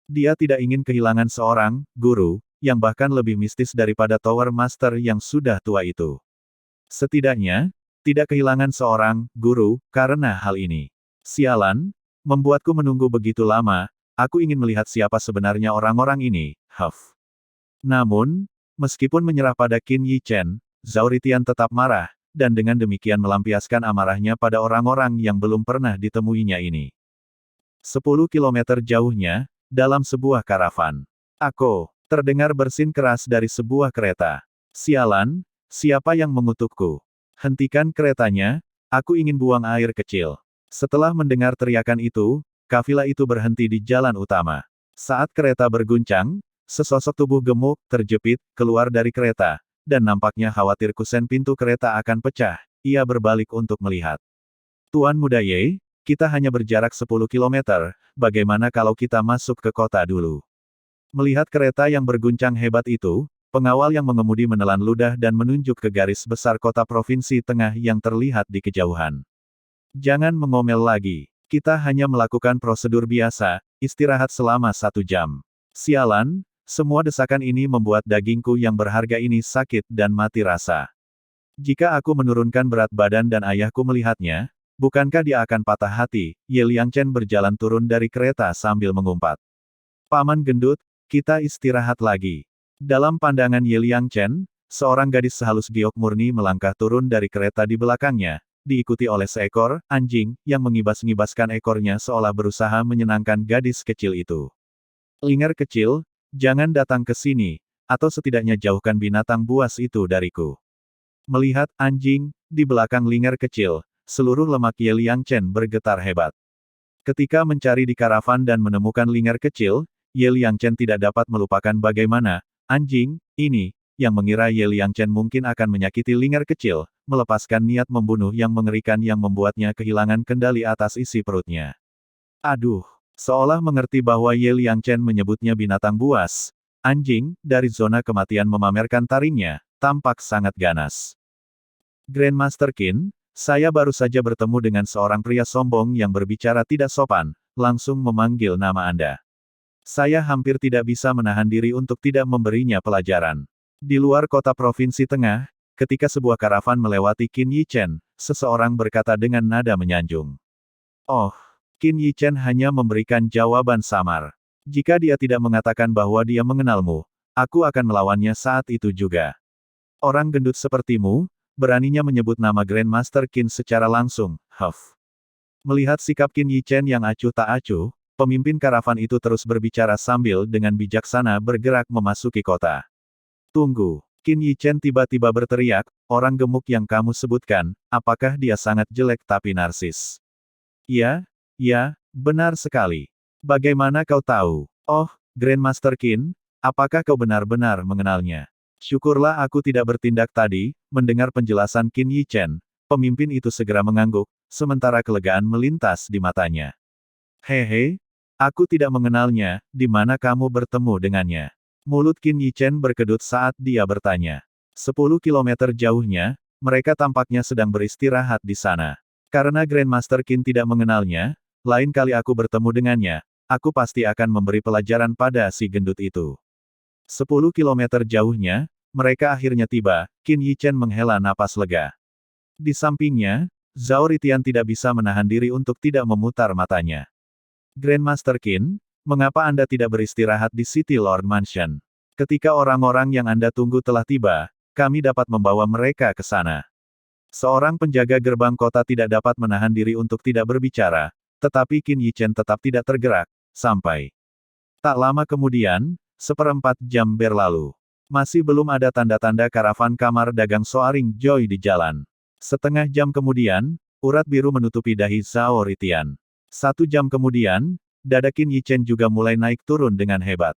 Dia tidak ingin kehilangan seorang guru, yang bahkan lebih mistis daripada Tower Master yang sudah tua itu. Setidaknya, tidak kehilangan seorang guru karena hal ini. Sialan, membuatku menunggu begitu lama, aku ingin melihat siapa sebenarnya orang-orang ini, Huff. Namun, meskipun menyerah pada Qin Yi Chen, Zhao Ritian tetap marah, dan dengan demikian melampiaskan amarahnya pada orang-orang yang belum pernah ditemuinya ini. 10 kilometer jauhnya, dalam sebuah karavan. Ako, terdengar bersin keras dari sebuah kereta. Sialan, siapa yang mengutukku? Hentikan keretanya, aku ingin buang air kecil. Setelah mendengar teriakan itu, kafilah itu berhenti di jalan utama. Saat kereta berguncang, sesosok tubuh gemuk, terjepit, keluar dari kereta, dan nampaknya khawatir kusen pintu kereta akan pecah. Ia berbalik untuk melihat. Tuan Muda Ye, kita hanya berjarak 10 kilometer, bagaimana kalau kita masuk ke kota dulu? Melihat kereta yang berguncang hebat itu, pengawal yang mengemudi menelan ludah dan menunjuk ke garis besar kota provinsi tengah yang terlihat di kejauhan. Jangan mengomel lagi. Kita hanya melakukan prosedur biasa, istirahat selama 1 jam. Sialan, semua desakan ini membuat dagingku yang berharga ini sakit dan mati rasa. Jika aku menurunkan berat badan dan ayahku melihatnya, bukankah dia akan patah hati? Ye Liangchen berjalan turun dari kereta sambil mengumpat. Paman gendut, kita istirahat lagi. Dalam pandangan Ye Liangchen, seorang gadis sehalus giok murni melangkah turun dari kereta di belakangnya, diikuti oleh seekor anjing yang mengibas-ngibaskan ekornya seolah berusaha menyenangkan gadis kecil itu. Linger kecil, jangan datang ke sini, atau setidaknya jauhkan binatang buas itu dariku. Melihat anjing di belakang Linger kecil, seluruh lemak Ye Liangchen bergetar hebat. Ketika mencari di karavan dan menemukan Linger kecil, Ye Liangchen tidak dapat melupakan bagaimana anjing ini yang mengira Ye Liangchen mungkin akan menyakiti Linger kecil, melepaskan niat membunuh yang mengerikan yang membuatnya kehilangan kendali atas isi perutnya. Aduh, seolah mengerti bahwa Ye Liangchen menyebutnya binatang buas, anjing, dari zona kematian memamerkan taringnya, tampak sangat ganas. Grandmaster Qin, saya baru saja bertemu dengan seorang pria sombong yang berbicara tidak sopan, langsung memanggil nama Anda. Saya hampir tidak bisa menahan diri untuk tidak memberinya pelajaran. Di luar kota provinsi tengah, ketika sebuah karavan melewati Qin Yi Chen, seseorang berkata dengan nada menyanjung. Oh, Qin Yi Chen hanya memberikan jawaban samar. Jika dia tidak mengatakan bahwa dia mengenalmu, aku akan melawannya saat itu juga. Orang gendut sepertimu, beraninya menyebut nama Grandmaster Qin secara langsung, huff. Melihat sikap Qin Yi Chen yang acuh tak acuh, pemimpin karavan itu terus berbicara sambil dengan bijaksana bergerak memasuki kota. Tunggu, Qin Yi Chen tiba-tiba berteriak, orang gemuk yang kamu sebutkan, apakah dia sangat jelek tapi narsis? Ya, benar sekali. Bagaimana kau tahu? Oh, Grandmaster Qin, apakah kau benar-benar mengenalnya? Syukurlah aku tidak bertindak tadi, mendengar penjelasan Qin Yi Chen, pemimpin itu segera mengangguk, sementara kelegaan melintas di matanya. Hehe, aku tidak mengenalnya, di mana kamu bertemu dengannya? Mulut Qin Yi Chen berkedut saat dia bertanya. 10 kilometer jauhnya, mereka tampaknya sedang beristirahat di sana. Karena Grandmaster Qin tidak mengenalnya, lain kali aku bertemu dengannya, aku pasti akan memberi pelajaran pada si gendut itu. 10 kilometer jauhnya, mereka akhirnya tiba, Qin Yi Chen menghela napas lega. Di sampingnya, Zhao Ritian tidak bisa menahan diri untuk tidak memutar matanya. Grandmaster Qin, mengapa Anda tidak beristirahat di City Lord Mansion? Ketika orang-orang yang Anda tunggu telah tiba, kami dapat membawa mereka ke sana. Seorang penjaga gerbang kota tidak dapat menahan diri untuk tidak berbicara, tetapi Qin Yi Chen tetap tidak tergerak, sampai. Tak lama kemudian, 1/4 jam berlalu. Masih belum ada tanda-tanda karavan kamar dagang Soaring Joy di jalan. Setengah jam kemudian, urat biru menutupi dahi Zhao Ritian. 1 jam kemudian, dada Qin Yi Chen juga mulai naik turun dengan hebat.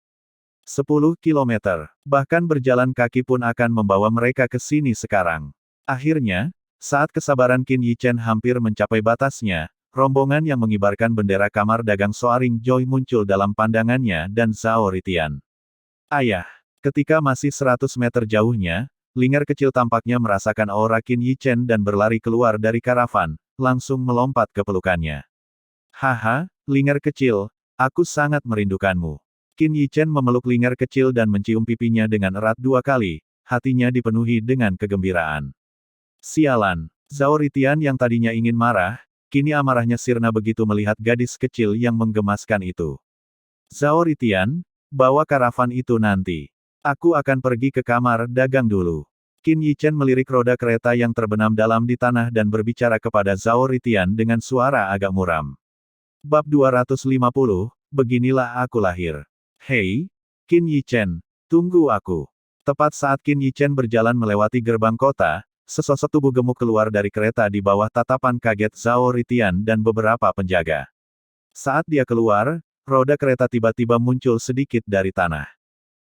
10 kilometer. Bahkan berjalan kaki pun akan membawa mereka ke sini sekarang. Akhirnya, saat kesabaran Qin Yi Chen hampir mencapai batasnya, rombongan yang mengibarkan bendera kamar dagang Soaring Joy muncul dalam pandangannya dan Zhao Ritian. Ayah! Ketika masih 100 meter jauhnya, Linger kecil tampaknya merasakan aura Qin Yi Chen dan berlari keluar dari karavan, langsung melompat ke pelukannya. Haha, Linger kecil, aku sangat merindukanmu. Qin Yi Chen memeluk Linger kecil dan mencium pipinya dengan erat 2 kali, hatinya dipenuhi dengan kegembiraan. Sialan, Zhao Ritian yang tadinya ingin marah, kini amarahnya sirna begitu melihat gadis kecil yang menggemaskan itu. Zhao Ritian, bawa karavan itu nanti. Aku akan pergi ke kamar dagang dulu. Qin Yichen melirik roda kereta yang terbenam dalam di tanah dan berbicara kepada Zhao Ritian dengan suara agak muram. Bab 250, beginilah aku lahir. Hei, Qin Yichen, tunggu aku. Tepat saat Qin Yichen berjalan melewati gerbang kota, sesosok tubuh gemuk keluar dari kereta di bawah tatapan kaget Zhao Ritian dan beberapa penjaga. Saat dia keluar, roda kereta tiba-tiba muncul sedikit dari tanah.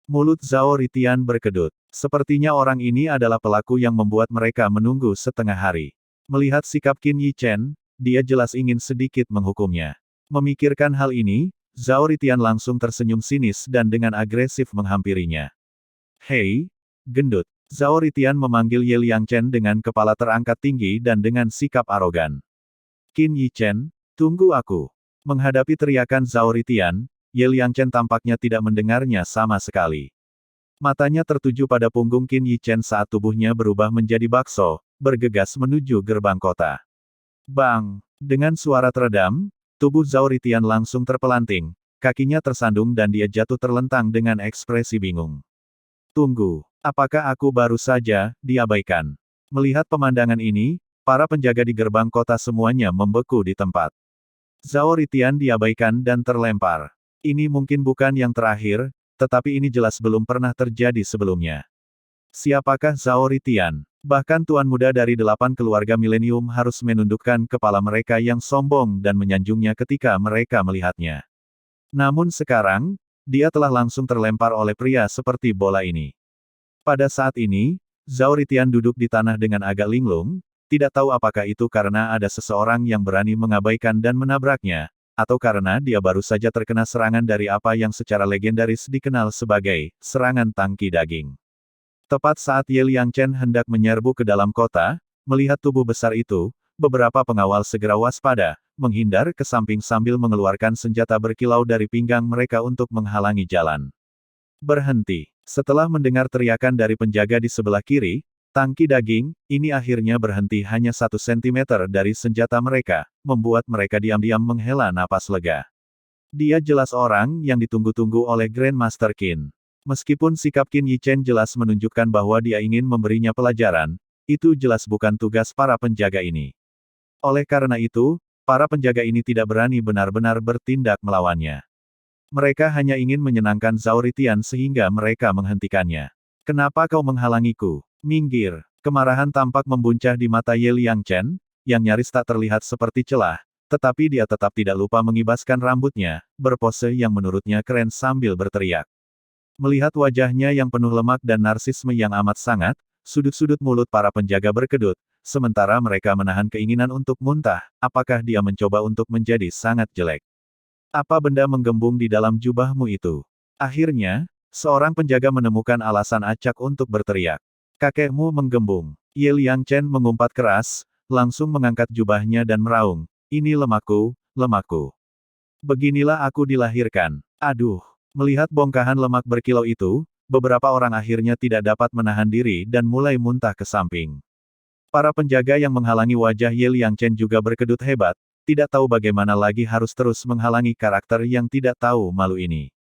Mulut Zhao Ritian berkedut. Sepertinya orang ini adalah pelaku yang membuat mereka menunggu setengah hari. Melihat sikap Qin Yichen, dia jelas ingin sedikit menghukumnya. Memikirkan hal ini, Zhao Ritian langsung tersenyum sinis dan dengan agresif menghampirinya. Hei, gendut. Zhao Ritian memanggil Ye Liangchen dengan kepala terangkat tinggi dan dengan sikap arogan. Qin Yichen, tunggu aku. Menghadapi teriakan Zhao Ritian, Ye Liangchen tampaknya tidak mendengarnya sama sekali. Matanya tertuju pada punggung Qin Yichen saat tubuhnya berubah menjadi bakso, bergegas menuju gerbang kota. Bang! Dengan suara teredam, tubuh Zhao Ritian langsung terpelanting, kakinya tersandung dan dia jatuh terlentang dengan ekspresi bingung. Tunggu, apakah aku baru saja diabaikan? Melihat pemandangan ini, para penjaga di gerbang kota semuanya membeku di tempat. Zhao Ritian diabaikan dan terlempar. Ini mungkin bukan yang terakhir, tetapi ini jelas belum pernah terjadi sebelumnya. Siapakah Zhao Ritian? Bahkan tuan muda dari 8 keluarga milenium harus menundukkan kepala mereka yang sombong dan menyanjungnya ketika mereka melihatnya. Namun sekarang, dia telah langsung terlempar oleh pria seperti bola ini. Pada saat ini, Zhao Ritian duduk di tanah dengan agak linglung, tidak tahu apakah itu karena ada seseorang yang berani mengabaikan dan menabraknya, atau karena dia baru saja terkena serangan dari apa yang secara legendaris dikenal sebagai serangan tangki daging. Tepat saat Ye Liangchen hendak menyerbu ke dalam kota, melihat tubuh besar itu, beberapa pengawal segera waspada, menghindar ke samping sambil mengeluarkan senjata berkilau dari pinggang mereka untuk menghalangi jalan. Berhenti. Setelah mendengar teriakan dari penjaga di sebelah kiri, tangki daging, ini akhirnya berhenti hanya 1 sentimeter dari senjata mereka, membuat mereka diam-diam menghela napas lega. Dia jelas orang yang ditunggu-tunggu oleh Grandmaster Qin. Meskipun sikap Qin Yichen jelas menunjukkan bahwa dia ingin memberinya pelajaran, itu jelas bukan tugas para penjaga ini. Oleh karena itu, para penjaga ini tidak berani benar-benar bertindak melawannya. Mereka hanya ingin menyenangkan Zhao Ritian sehingga mereka menghentikannya. Kenapa kau menghalangiku? Minggir. Kemarahan tampak membuncah di mata Ye Liangchen, yang nyaris tak terlihat seperti celah, tetapi dia tetap tidak lupa mengibaskan rambutnya, berpose yang menurutnya keren sambil berteriak. Melihat wajahnya yang penuh lemak dan narsisme yang amat sangat, sudut-sudut mulut para penjaga berkedut, sementara mereka menahan keinginan untuk muntah, apakah dia mencoba untuk menjadi sangat jelek? Apa benda menggembung di dalam jubahmu itu? Akhirnya, seorang penjaga menemukan alasan acak untuk berteriak. Kakekmu menggembung. Ye Liangchen mengumpat keras, langsung mengangkat jubahnya dan meraung. Ini lemakku, lemakku. Beginilah aku dilahirkan. Aduh. Melihat bongkahan lemak berkilau itu, beberapa orang akhirnya tidak dapat menahan diri dan mulai muntah ke samping. Para penjaga yang menghalangi wajah Ye Liangchen juga berkedut hebat, tidak tahu bagaimana lagi harus terus menghalangi karakter yang tidak tahu malu ini.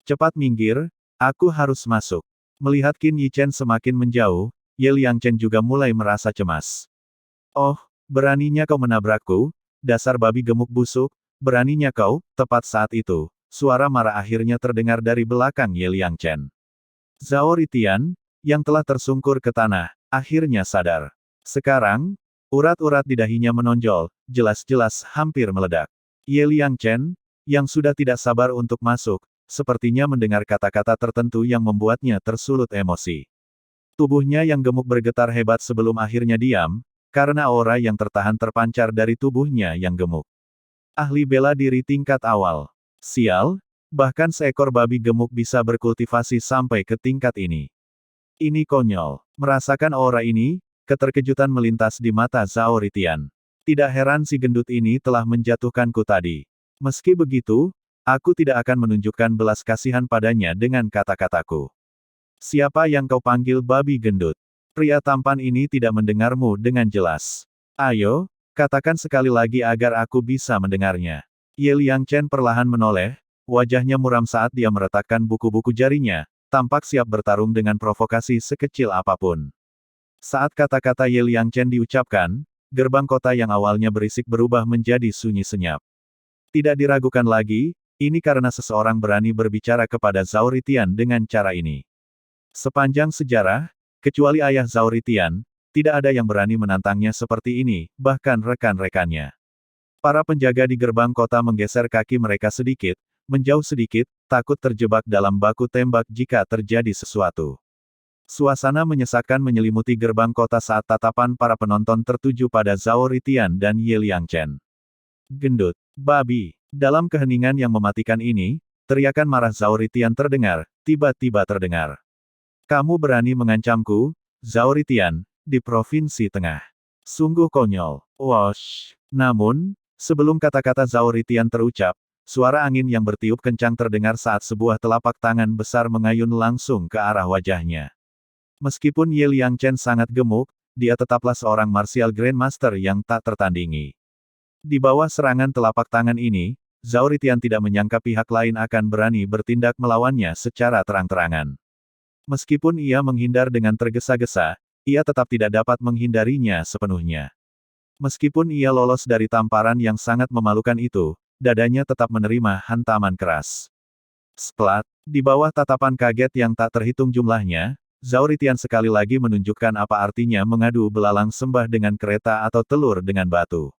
Cepat minggir, aku harus masuk. Melihat Qin Yichen semakin menjauh, Ye Liangchen juga mulai merasa cemas. Oh, beraninya kau menabrakku, dasar babi gemuk busuk, beraninya kau, tepat saat itu, suara marah akhirnya terdengar dari belakang Ye Liangchen. Zhao Ritian, yang telah tersungkur ke tanah, akhirnya sadar. Sekarang, urat-urat di dahinya menonjol, jelas-jelas hampir meledak. Ye Liangchen, yang sudah tidak sabar untuk masuk, sepertinya mendengar kata-kata tertentu yang membuatnya tersulut emosi. Tubuhnya yang gemuk bergetar hebat sebelum akhirnya diam, karena aura yang tertahan terpancar dari tubuhnya yang gemuk. Ahli bela diri tingkat awal. Sial, bahkan seekor babi gemuk bisa berkultivasi sampai ke tingkat ini. Ini konyol. Merasakan aura ini, keterkejutan melintas di mata Zhao Ritian. Tidak heran si gendut ini telah menjatuhkanku tadi. Meski begitu, aku tidak akan menunjukkan belas kasihan padanya dengan kata-kataku. Siapa yang kau panggil babi gendut? Pria tampan ini tidak mendengarmu dengan jelas. Ayo, katakan sekali lagi agar aku bisa mendengarnya. Ye Liangchen perlahan menoleh, wajahnya muram saat dia meretakkan buku-buku jarinya, tampak siap bertarung dengan provokasi sekecil apapun. Saat kata-kata Ye Liangchen diucapkan, gerbang kota yang awalnya berisik berubah menjadi sunyi senyap. Tidak diragukan lagi, ini karena seseorang berani berbicara kepada Zhao Ritian dengan cara ini. Sepanjang sejarah, kecuali ayah Zhao Ritian, tidak ada yang berani menantangnya seperti ini, bahkan rekan-rekannya. Para penjaga di gerbang kota menggeser kaki mereka sedikit, menjauh sedikit, takut terjebak dalam baku tembak jika terjadi sesuatu. Suasana menyesakkan menyelimuti gerbang kota saat tatapan para penonton tertuju pada Zhao Ritian dan Ye Liangchen. Gendut, babi. Dalam keheningan yang mematikan ini, teriakan marah Zhao Ritian terdengar, tiba-tiba terdengar. Kamu berani mengancamku, Zhao Ritian, di Provinsi Tengah. Sungguh konyol. Wosh. Namun, sebelum kata-kata Zhao Ritian terucap, suara angin yang bertiup kencang terdengar saat sebuah telapak tangan besar mengayun langsung ke arah wajahnya. Meskipun Ye Liangchen sangat gemuk, dia tetaplah seorang martial grandmaster yang tak tertandingi. Di bawah serangan telapak tangan ini, Zhao Ritian tidak menyangka pihak lain akan berani bertindak melawannya secara terang-terangan. Meskipun ia menghindar dengan tergesa-gesa, ia tetap tidak dapat menghindarinya sepenuhnya. Meskipun ia lolos dari tamparan yang sangat memalukan itu, dadanya tetap menerima hantaman keras. Splat, di bawah tatapan kaget yang tak terhitung jumlahnya, Zhao Ritian sekali lagi menunjukkan apa artinya mengadu belalang sembah dengan kereta atau telur dengan batu.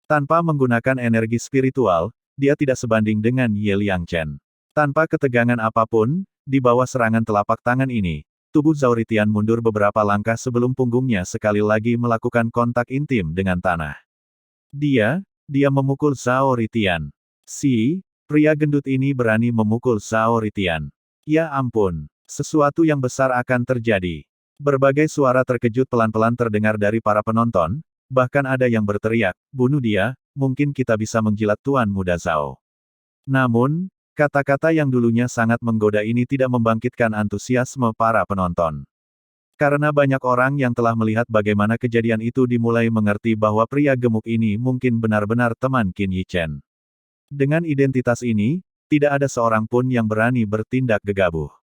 Tanpa menggunakan energi spiritual, dia tidak sebanding dengan Ye Liangchen. Tanpa ketegangan apapun, di bawah serangan telapak tangan ini, tubuh Zhao Ritian mundur beberapa langkah sebelum punggungnya sekali lagi melakukan kontak intim dengan tanah. Dia memukul Zhao Ritian. Pria gendut ini berani memukul Zhao Ritian. Ya ampun, sesuatu yang besar akan terjadi. Berbagai suara terkejut pelan-pelan terdengar dari para penonton, bahkan ada yang berteriak, bunuh dia, mungkin kita bisa menjilat Tuan Muda Zhao. Namun, kata-kata yang dulunya sangat menggoda ini tidak membangkitkan antusiasme para penonton. Karena banyak orang yang telah melihat bagaimana kejadian itu dimulai mengerti bahwa pria gemuk ini mungkin benar-benar teman Qin Yichen. Dengan identitas ini, tidak ada seorang pun yang berani bertindak gegabah.